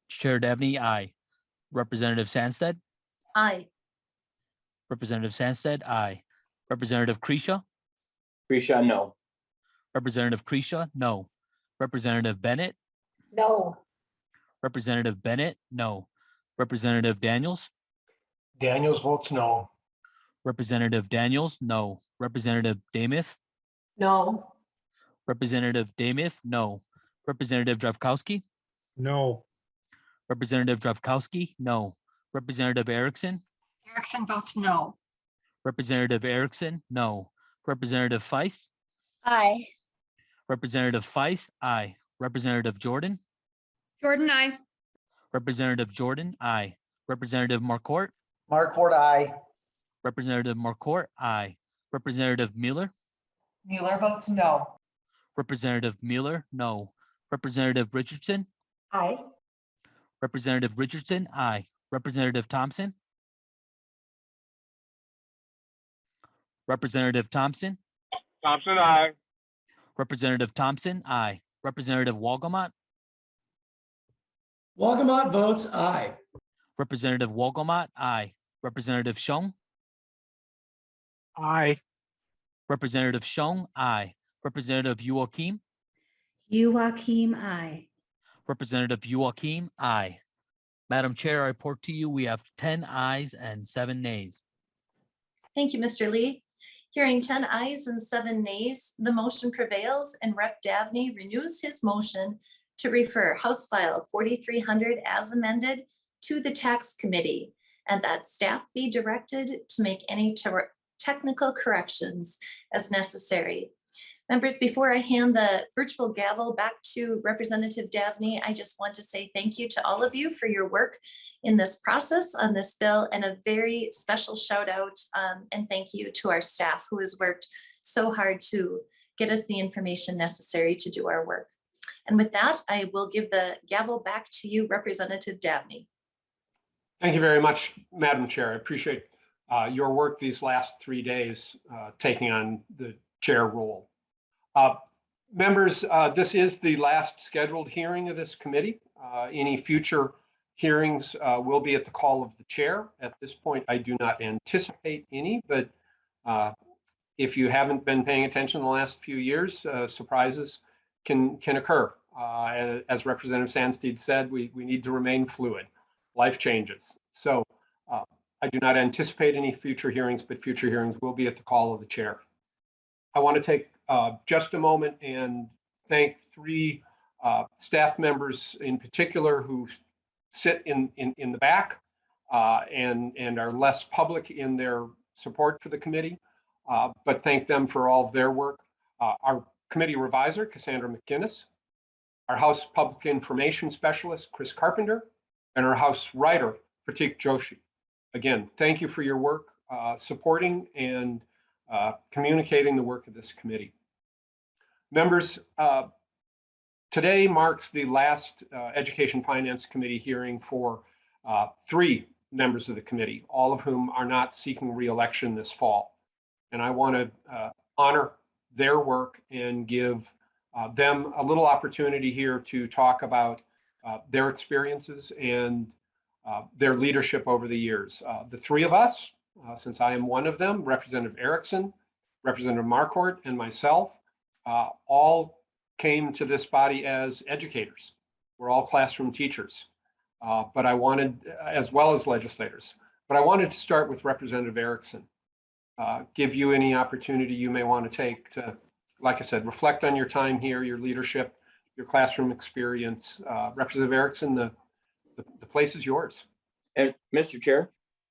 Chair Davnie, aye. Representative Sandsted?
Aye.
Representative Sandsted, aye. Representative Kresha?
Kresha, no.
Representative Kresha, no. Representative Bennett?
No.
Representative Bennett, no. Representative Daniels?
Daniels votes no.
Representative Daniels, no. Representative Damith?
No.
Representative Damith, no. Representative Dravkowski?
No.
Representative Dravkowski, no. Representative Erickson?
Erickson votes no.
Representative Erickson, no. Representative Feist?
Aye.
Representative Feist, aye. Representative Jordan?
Jordan, aye.
Representative Jordan, aye. Representative Marcourt?
Markford, aye.
Representative Marcourt, aye. Representative Mueller?
Mueller votes no.
Representative Mueller, no. Representative Richardson?
Aye.
Representative Richardson, aye. Representative Thompson? Representative Thompson?
Thompson, aye.
Representative Thompson, aye. Representative Walgamot?
Walgamot votes aye.
Representative Walgamot, aye. Representative Shong?
Aye.
Representative Shong, aye. Representative Joachim?
Joachim, aye.
Representative Joachim, aye. Madam Chair, I report to you, we have 10 ayes and 7 nays.
Thank you, Mr. Lee. Hearing 10 ayes and 7 nays, the motion prevails and Rep. Davnie renews his motion to refer House File 4300 as amended to the Tax Committee, and that staff be directed to make any technical corrections as necessary. Members, before I hand the virtual gavel back to Representative Davnie, I just want to say thank you to all of you for your work in this process on this bill, and a very special shout out and thank you to our staff who has worked so hard to get us the information necessary to do our work. And with that, I will give the gavel back to you, Representative Davnie.
Thank you very much, Madam Chair. I appreciate your work these last 3 days taking on the chair role. Members, this is the last scheduled hearing of this committee. Any future hearings will be at the call of the chair. At this point, I do not anticipate any, but if you haven't been paying attention in the last few years, surprises can occur. As Representative Sandsteed said, we need to remain fluid. Life changes. So I do not anticipate any future hearings, but future hearings will be at the call of the chair. I want to take just a moment and thank 3 staff members in particular who sit in the back and are less public in their support for the committee, but thank them for all of their work. Our committee revisor, Cassandra McGinnis, our House Public Information Specialist, Chris Carpenter, and our House Writer, Pratik Joshi. Again, thank you for your work supporting and communicating the work of this committee. Members, today marks the last Education Finance Committee hearing for 3 members of the committee, all of whom are not seeking re-election this fall. And I want to honor their work and give them a little opportunity here to talk about their experiences and their leadership over the years. The 3 of us, since I am one of them, Representative Erickson, Representative Marquardt, and myself, all came to this body as educators. We're all classroom teachers, but I wanted, as well as legislators, but I wanted to start with Representative Erickson. Give you any opportunity you may want to take to, like I said, reflect on your time here, your leadership, your classroom experience. Representative Erickson, the place is yours.
And Mr. Chair.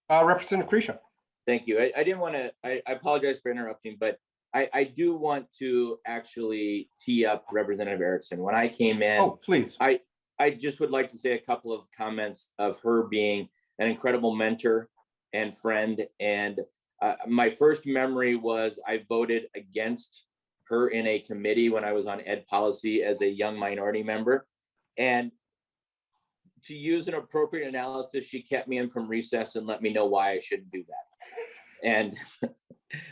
Representative Krisha.
Thank you. I didn't want to, I apologize for interrupting, but I do want to actually tee up Representative Erickson. When I came in,
oh, please.
I just would like to say a couple of comments of her being an incredible mentor and friend. And my first memory was I voted against her in a committee when I was on ed policy as a young minority member. And to use an appropriate analysis, she kept me in from recess and let me know why I shouldn't do that. And,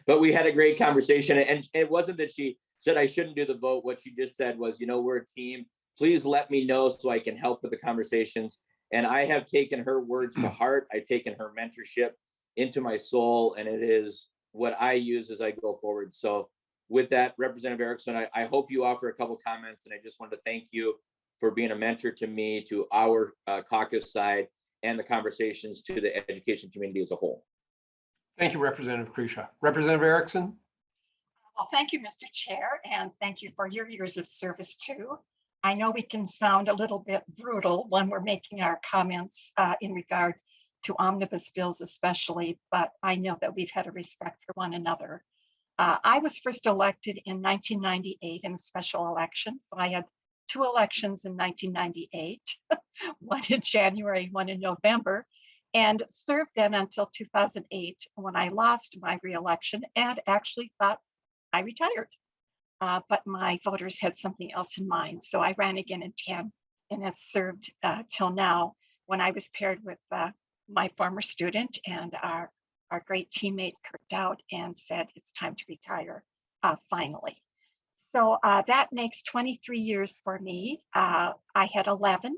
but we had a great conversation, and it wasn't that she said I shouldn't do the vote. What she just said was, you know, we're a team. Please let me know so I can help with the conversations. And I have taken her words to heart. I've taken her mentorship into my soul, and it is what I use as I go forward. So with that, Representative Erickson, I hope you offer a couple comments, and I just wanted to thank you for being a mentor to me, to our caucus side, and the conversations to the education community as a whole.
Thank you, Representative Krisha. Representative Erickson.
Well, thank you, Mr. Chair, and thank you for your years of service too. I know we can sound a little bit brutal when we're making our comments in regard to omnibus bills especially, but I know that we've had a respect for one another. I was first elected in 1998 in a special election, so I had 2 elections in 1998, one in January, one in November, and served then until 2008 when I lost my re-election and actually thought I retired. But my voters had something else in mind. So I ran again in 10 and have served till now, when I was paired with my former student and our great teammate Kurt Dowd, and said it's time to retire finally. So that makes 23 years for me. I had 11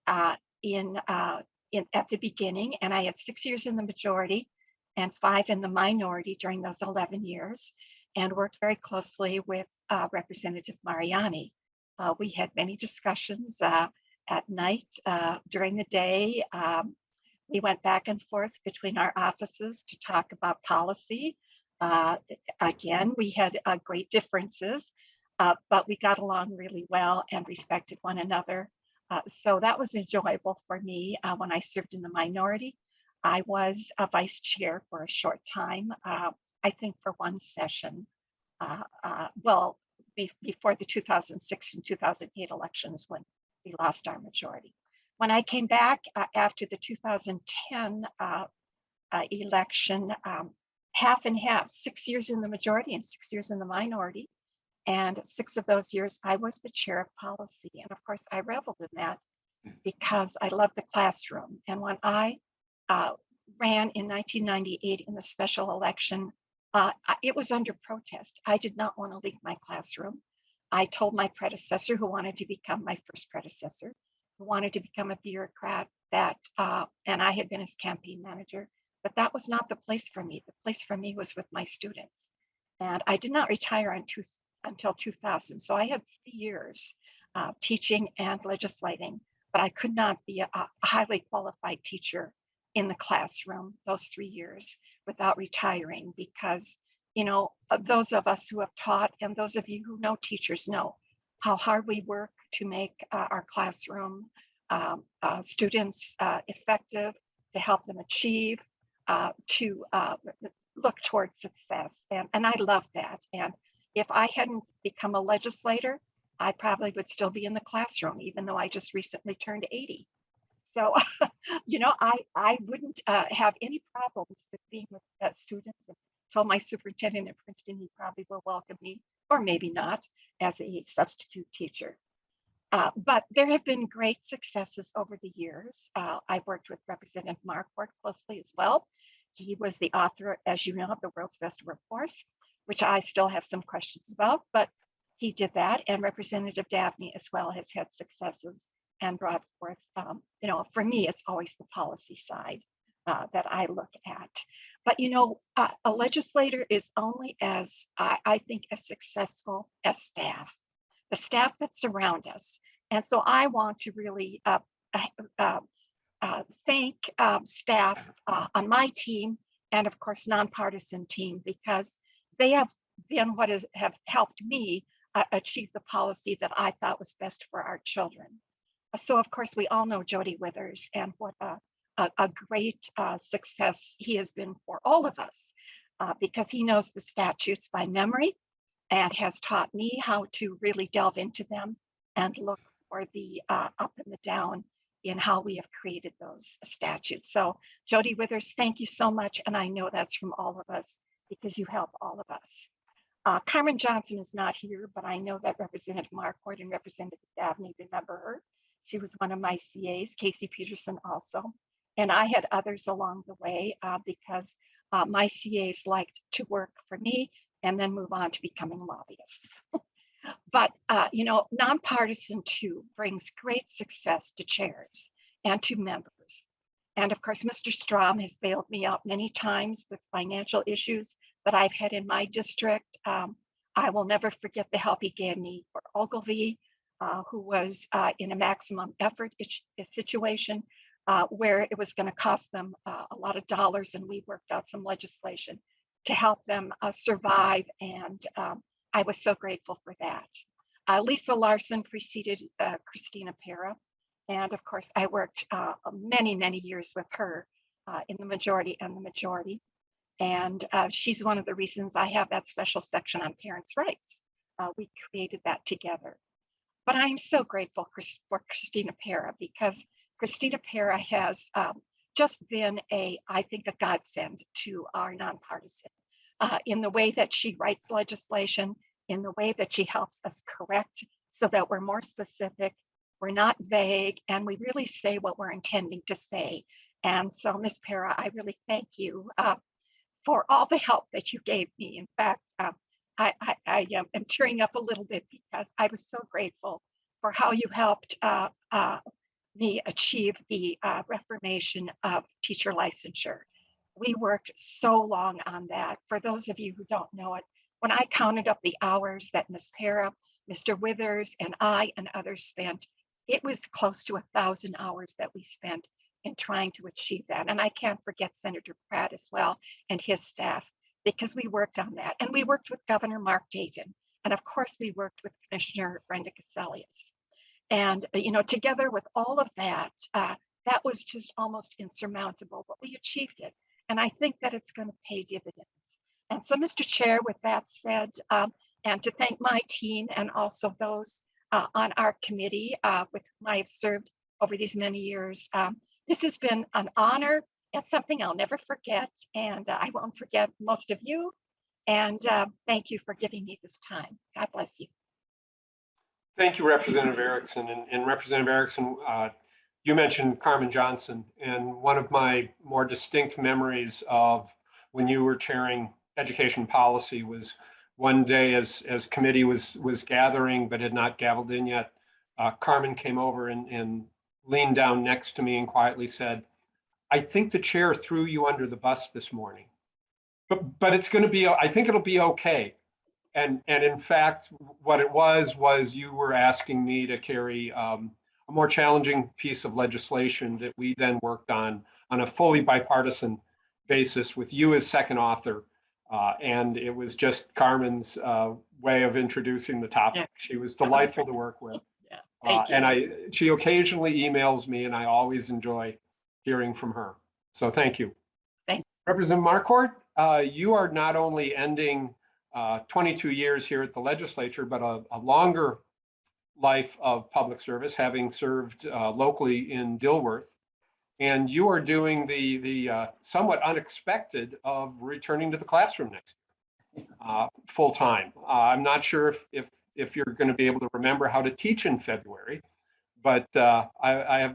at the beginning, and I had 6 years in the majority and 5 in the minority during those 11 years, and worked very closely with Representative Mariani. We had many discussions at night, during the day. We went back and forth between our offices to talk about policy. Again, we had great differences, but we got along really well and respected one another. So that was enjoyable for me. When I served in the minority, I was a vice chair for a short time, I think for one session. Well, before the 2006 and 2008 elections, when we lost our majority. When I came back after the 2010 election, half and half, 6 years in the majority and 6 years in the minority. And 6 of those years, I was the chair of policy. And of course, I reveled in that because I love the classroom. And when I ran in 1998 in the special election, it was under protest. I did not want to leave my classroom. I told my predecessor, who wanted to become my first predecessor, who wanted to become a bureaucrat, that, and I had been his campaign manager, but that was not the place for me. The place for me was with my students. And I did not retire until 2000. So I had 3 years teaching and legislating, but I could not be a highly qualified teacher in the classroom those 3 years without retiring, because, you know, those of us who have taught and those of you who know teachers know how hard we work to make our classroom students effective, to help them achieve, to look towards success. And I love that. And if I hadn't become a legislator, I probably would still be in the classroom, even though I just recently turned 80. So, I wouldn't have any problems with being with students. And told my superintendent at Princeton he probably will welcome me, or maybe not, as a substitute teacher. But there have been great successes over the years. I've worked with Representative Marquardt closely as well. He was the author, as you know, of The World's Best Workforce, which I still have some questions about, but he did that. And Representative Davnie as well has had successes and brought forth, for me, it's always the policy side that I look at. But, a legislator is only as, I think, as successful as staff, the staff that surround us. And so I want to really thank staff on my team and, of course, nonpartisan team, because they have been what have helped me achieve the policy that I thought was best for our children. So, of course, we all know Jody Withers and what a great success he has been for all of us, because he knows the statutes by memory and has taught me how to really delve into them and look for the up and the down in how we have created those statutes. So, Jody Withers, thank you so much. And I know that's from all of us because you help all of us. Carmen Johnson is not here, but I know that Representative Marquardt and Representative Davnie remember her. She was one of my CAs, Casey Peterson also. And I had others along the way because my CAs liked to work for me and then move on to becoming lobbyists. But, nonpartisan too brings great success to chairs and to members. And of course, Mr. Strom has bailed me out many times with financial issues that I've had in my district. I will never forget the help he gave me for Ogilvie, who was in a maximum effort situation where it was going to cost them a lot of dollars, and we worked out some legislation to help them survive, and I was so grateful for that. Lisa Larson preceded Christina Para, and of course I worked many, many years with her in the majority and the majority. And she's one of the reasons I have that special section on parents' rights. We created that together. But I'm so grateful for Christina Para, because Christina Para has just been I think, a godsend to our nonpartisan in the way that she writes legislation, in the way that she helps us correct so that we're more specific, we're not vague, and we really say what we're intending to say. And so, Ms. Para, I really thank you for all the help that you gave me. In fact, I am tearing up a little bit because I was so grateful for how you helped me achieve the reformation of teacher licensure. We worked so long on that. For those of you who don't know it, when I counted up the hours that Ms. Para, Mr. Withers, and I and others spent, it was close to 1,000 hours that we spent in trying to achieve that. And I can't forget Senator Pratt as well and his staff, because we worked on that. And we worked with Governor Mark Dayton. And of course, we worked with Commissioner Brenda Cassellius. And, together with all of that, that was just almost insurmountable, but we achieved it. And I think that it's going to pay dividends. And so, Mr. Chair, with that said, and to thank my team and also those on our committee with whom I have served over these many years, this has been an honor. It's something I'll never forget, and I won't forget most of you. And thank you for giving me this time. God bless you.
Thank you, Representative Erickson. And Representative Erickson, you mentioned Carmen Johnson, and one of my more distinct memories of when you were chairing education policy was one day as committee was gathering but had not gavelled in yet. Carmen came over and leaned down next to me and quietly said, "I think the chair threw you under the bus this morning, but it's going to be, I think it'll be okay." And in fact, what it was you were asking me to carry a more challenging piece of legislation that we then worked on a fully bipartisan basis with you as second author. And it was just Carmen's way of introducing the topic. Yeah. She was delightful to work with. Yeah. And she occasionally emails me, and I always enjoy hearing from her. So thank you.
Thanks.
Representative Marquardt, you are not only ending 22 years here at the legislature, but a longer life of public service, having served locally in Dilworth. And you are doing the somewhat unexpected of returning to the classroom next year, full time. I'm not sure if you're going to be able to remember how to teach in February, but I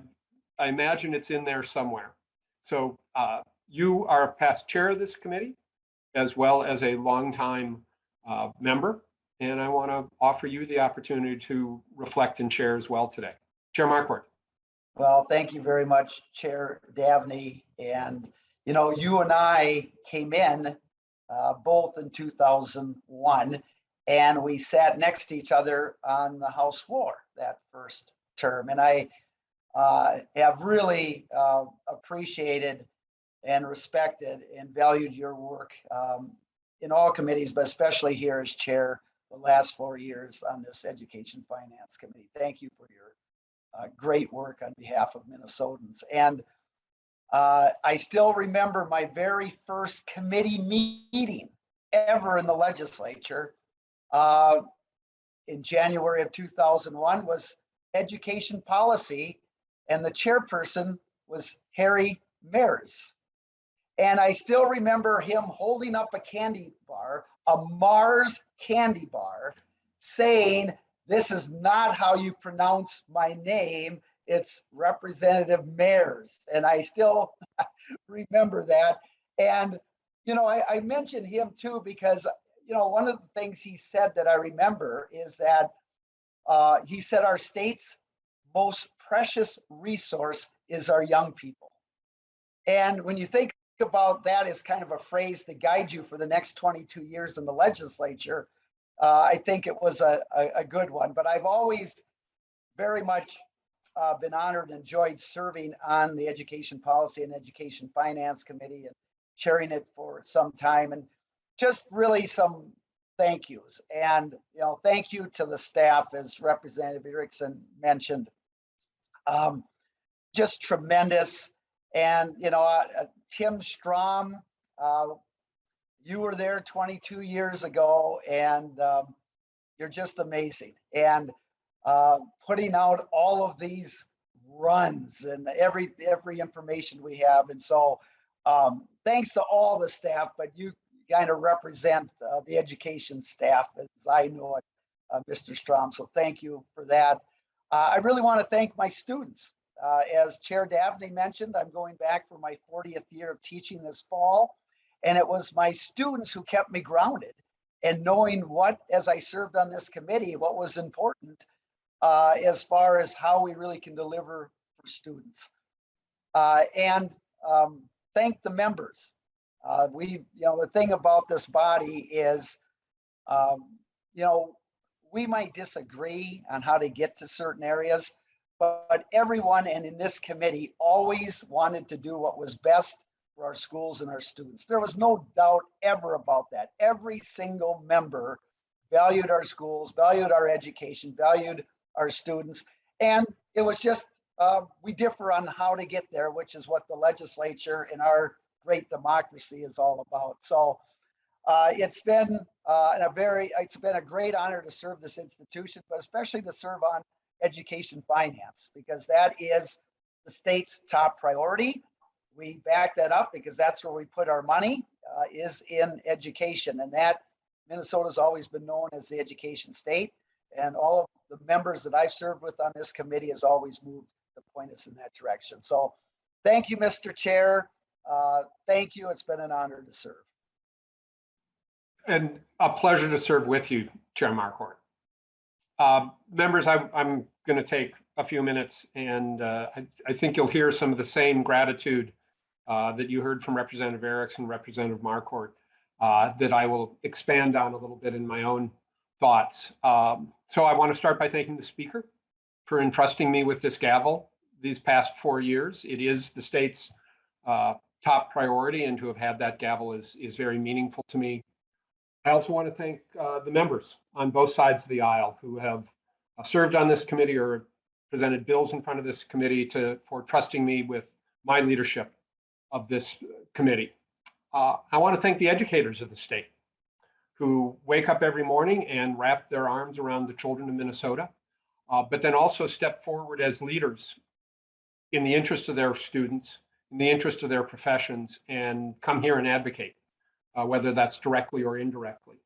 imagine it's in there somewhere. So you are past chair of this committee, as well as a longtime member, and I want to offer you the opportunity to reflect and share as well today. Chair Marquardt.
Well, thank you very much, Chair Davnie. And, you know, you and I came in both in 2001, and we sat next to each other on the House floor that first term. And I have really appreciated and respected and valued your work in all committees, but especially here as chair the last 4 years on this Education Finance Committee. Thank you for your great work on behalf of Minnesotans. And I still remember my very first committee meeting ever in the legislature in January of 2001 was education policy, and the chairperson was Harry Mears. And I still remember him holding up a candy bar, a Mars candy bar, saying, "This is not how you pronounce my name. It's Representative Mears." And I still remember that. And, you know, I mentioned him too, because, you know, one of the things he said that I remember is that he said our state's most precious resource is our young people. And when you think about that as kind of a phrase to guide you for the next 22 years in the legislature, I think it was a good one. But I've always very much been honored and enjoyed serving on the Education Policy and Education Finance Committee and chairing it for some time. And just really some thank yous. And, you know, thank you to the staff, as Representative Erickson mentioned. Just tremendous. And, you know, Tim Strom, you were there 22 years ago, and you're just amazing. And putting out all of these runs and every information we have. And so thanks to all the staff, but you kind of represent the education staff as I know it, Mr. Strom. So thank you for that. I really want to thank my students. As Chair Davnie mentioned, I'm going back for my 40th year of teaching this fall. And it was my students who kept me grounded and knowing what, as I served on this committee, what was important as far as how we really can deliver for students. And thank the members. You know, the thing about this body is, you know, we might disagree on how to get to certain areas, but everyone and in this committee always wanted to do what was best for our schools and our students. There was no doubt ever about that. Every single member valued our schools, valued our education, valued our students. And it was just, we differ on how to get there, which is what the legislature and our great democracy is all about. So it's been a great honor to serve this institution, but especially to serve on education finance, because that is the state's top priority. We back that up because that's where we put our money, is in education. And that Minnesota's always been known as the education state. And all of the members that I've served with on this committee has always moved to point us in that direction. So thank you, Mr. Chair. Thank you. It's been an honor to serve.
And a pleasure to serve with you, Chair Marquardt. Members, I'm going to take a few minutes, and I think you'll hear some of the same gratitude that you heard from Representative Erickson and Representative Marquardt that I will expand on a little bit in my own thoughts. So I want to start by thanking the Speaker for entrusting me with this gavel these past 4 years. It is the state's top priority, and to have had that gavel is very meaningful to me. I also want to thank the members on both sides of the aisle who have served on this committee or presented bills in front of this committee for trusting me with my leadership of this committee. I want to thank the educators of the state who wake up every morning and wrap their arms around the children of Minnesota. but then also step forward as leaders in the interest of their students, in the interest of their professions, and come here and advocate, whether that's directly or indirectly.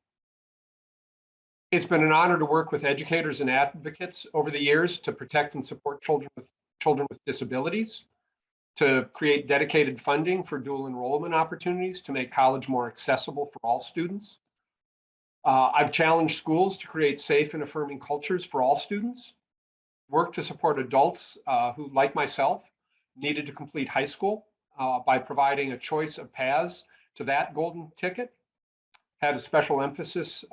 It's been an honor to work with educators and advocates over the years to protect and support children with disabilities, to create dedicated funding for dual enrollment opportunities to make college more accessible for all students. I've challenged schools to create safe and affirming cultures for all students, worked to support adults who, like myself, needed to complete high school by providing a choice of paths to that golden ticket, had a special emphasis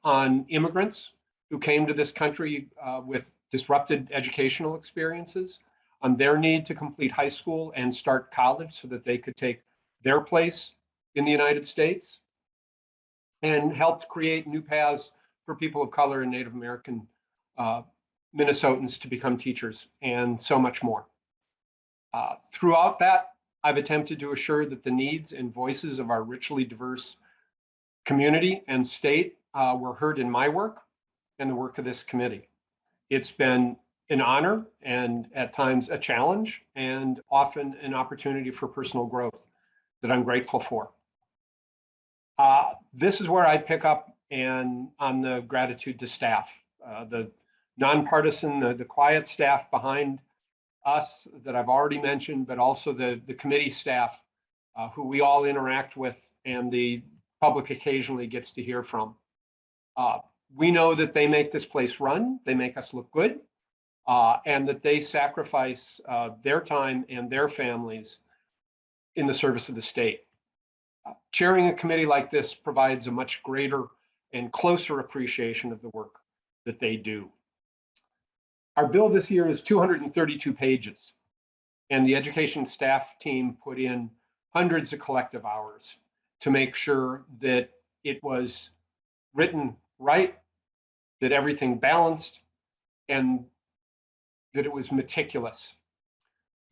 on immigrants who came to this country with disrupted educational experiences, on their need to complete high school and start college so that they could take their place in the United States, and helped create new paths for people of color and Native American Minnesotans to become teachers, and so much more. Throughout that, I've attempted to assure that the needs and voices of our richly diverse community and state were heard in my work and the work of this committee. It's been an honor and at times a challenge, and often an opportunity for personal growth that I'm grateful for. This is where I pick up and on the gratitude to staff, the nonpartisan, the quiet staff behind us that I've already mentioned, but also the committee staff who we all interact with and the public occasionally gets to hear from. We know that they make this place run, they make us look good, and that they sacrifice their time and their families in the service of the state. Chairing a committee like this provides a much greater and closer appreciation of the work that they do. Our bill this year is 232 pages, and the education staff team put in hundreds of collective hours to make sure that it was written right, that everything balanced, and that it was meticulous.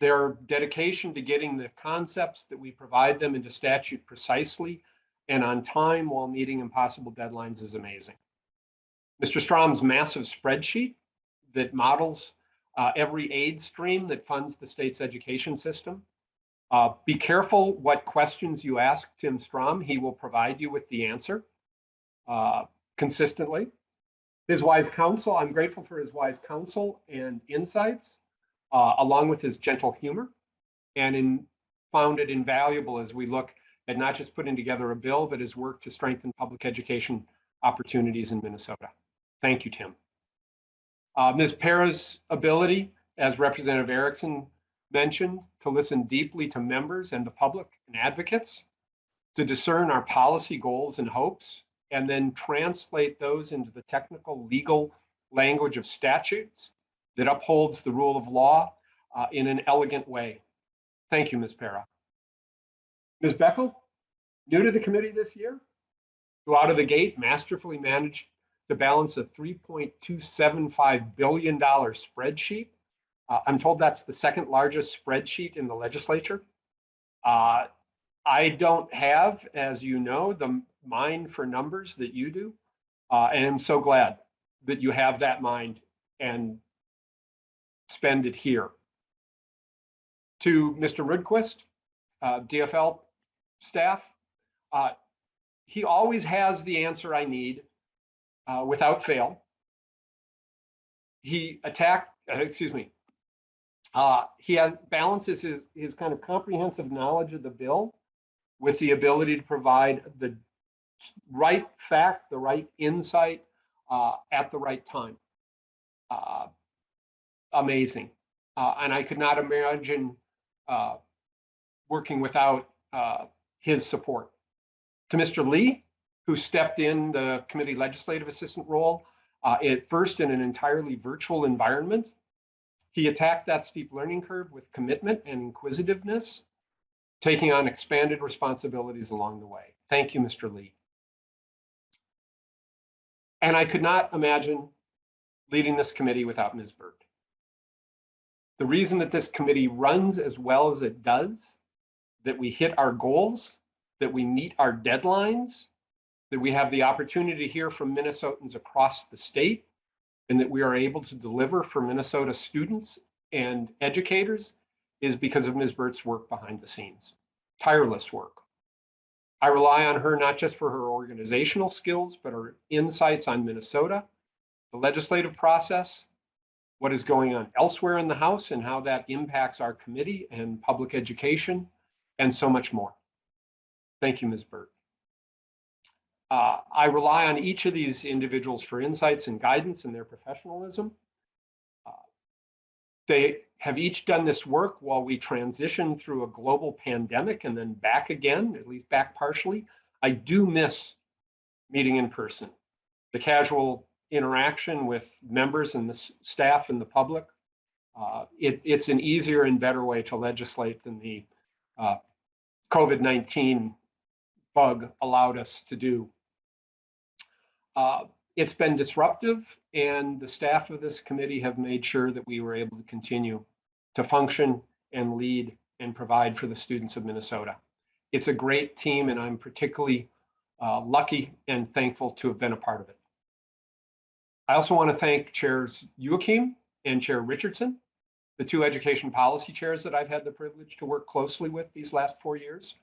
Their dedication to getting the concepts that we provide them into statute precisely and on time while meeting impossible deadlines is amazing. Mr. Strom's massive spreadsheet that models every aid stream that funds the state's education system. Be careful what questions you ask Tim Strom. He will provide you with the answer consistently. His wise counsel, I'm grateful for his wise counsel and insights, along with his gentle humor, and found it invaluable as we look at not just putting together a bill, but his work to strengthen public education opportunities in Minnesota. Thank you, Tim. Ms. Para's ability, as Representative Erickson mentioned, to listen deeply to members and the public and advocates, to discern our policy goals and hopes, and then translate those into the technical legal language of statutes that upholds the rule of law in an elegant way. Thank you, Ms. Para. Ms. Beckel, new to the committee this year, who out of the gate masterfully managed to balance a $3.275 billion spreadsheet. I'm told that's the second largest spreadsheet in the legislature. I don't have, as you know, the mind for numbers that you do, and I'm so glad that you have that mind and spend it here. To Mr. Rudquist, DFL staff, he always has the answer I need without fail. He balances his kind of comprehensive knowledge of the bill with the ability to provide the right fact, the right insight at the right time. Amazing. And I could not imagine working without his support. To Mr. Lee, who stepped in the committee legislative assistant role, at first in an entirely virtual environment. He attacked that steep learning curve with commitment and inquisitiveness, taking on expanded responsibilities along the way. Thank you, Mr. Lee. And I could not imagine leading this committee without Ms. Bird. The reason that this committee runs as well as it does, that we hit our goals, that we meet our deadlines, that we have the opportunity to hear from Minnesotans across the state, and that we are able to deliver for Minnesota students and educators is because of Ms. Burt's work behind the scenes, tireless work. I rely on her not just for her organizational skills, but her insights on Minnesota, the legislative process, what is going on elsewhere in the House and how that impacts our committee and public education, and so much more. Thank you, Ms. Burt. I rely on each of these individuals for insights and guidance in their professionalism. They have each done this work while we transition through a global pandemic and then back again, at least back partially. I do miss meeting in person, the casual interaction with members and the staff and the public. It's an easier and better way to legislate than the COVID-19 bug allowed us to do. It's been disruptive, and the staff of this committee have made sure that we were able to continue to function and lead and provide for the students of Minnesota. It's a great team, and I'm particularly lucky and thankful to have been a part of it. I also want to thank Chairs Joachim and Chair Richardson, the two education policy chairs that I've had the privilege to work closely with these last 4 years.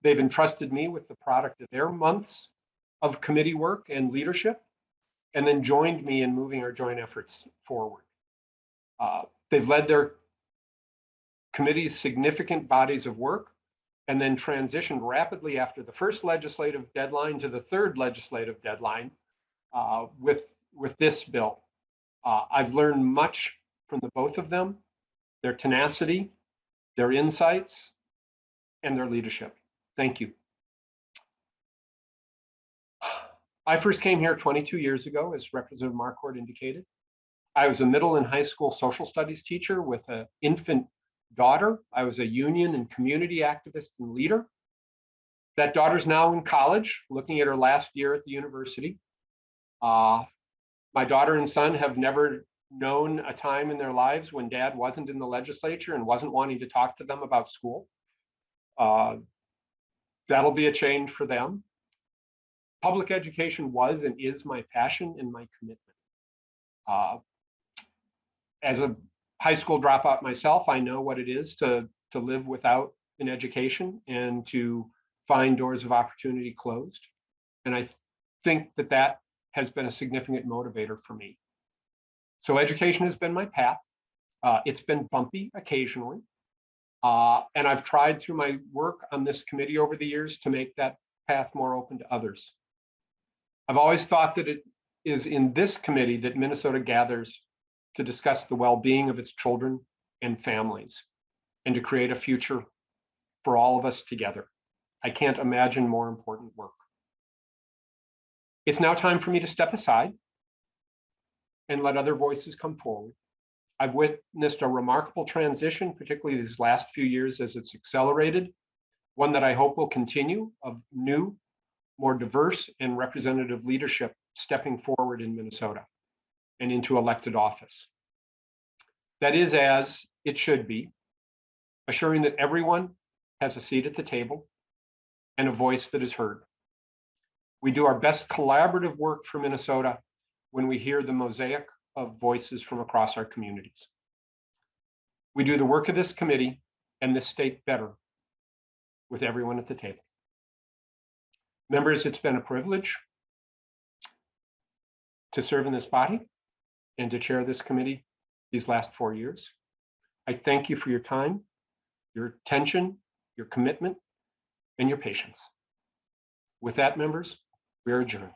They've entrusted me with the product of their months of committee work and leadership, and then joined me in moving our joint efforts forward. They've led their committee's significant bodies of work and then transitioned rapidly after the first legislative deadline to the third legislative deadline with this bill. I've learned much from the both of them, their tenacity, their insights, and their leadership. Thank you. I first came here 22 years ago, as Representative Marquardt indicated. I was a middle and high school social studies teacher with an infant daughter. I was a union and community activist and leader. That daughter's now in college, looking at her last year at the university. My daughter and son have never known a time in their lives when dad wasn't in the legislature and wasn't wanting to talk to them about school. That'll be a change for them. Public education was and is my passion and my commitment. As a high school dropout myself, I know what it is to live without an education and to find doors of opportunity closed. And I think that that has been a significant motivator for me. So education has been my path. It's been bumpy occasionally. And I've tried through my work on this committee over the years to make that path more open to others. I've always thought that it is in this committee that Minnesota gathers to discuss the well-being of its children and families and to create a future for all of us together. I can't imagine more important work. It's now time for me to step aside and let other voices come forward. I've witnessed a remarkable transition, particularly these last few years as it's accelerated, one that I hope will continue, of new, more diverse and representative leadership stepping forward in Minnesota and into elected office. That is as it should be, assuring that everyone has a seat at the table and a voice that is heard. We do our best collaborative work for Minnesota when we hear the mosaic of voices from across our communities. We do the work of this committee and this state better with everyone at the table. Members, it's been a privilege to serve in this body and to chair this committee these last 4 years. I thank you for your time, your attention, your commitment, and your patience. With that, members, we are adjourned.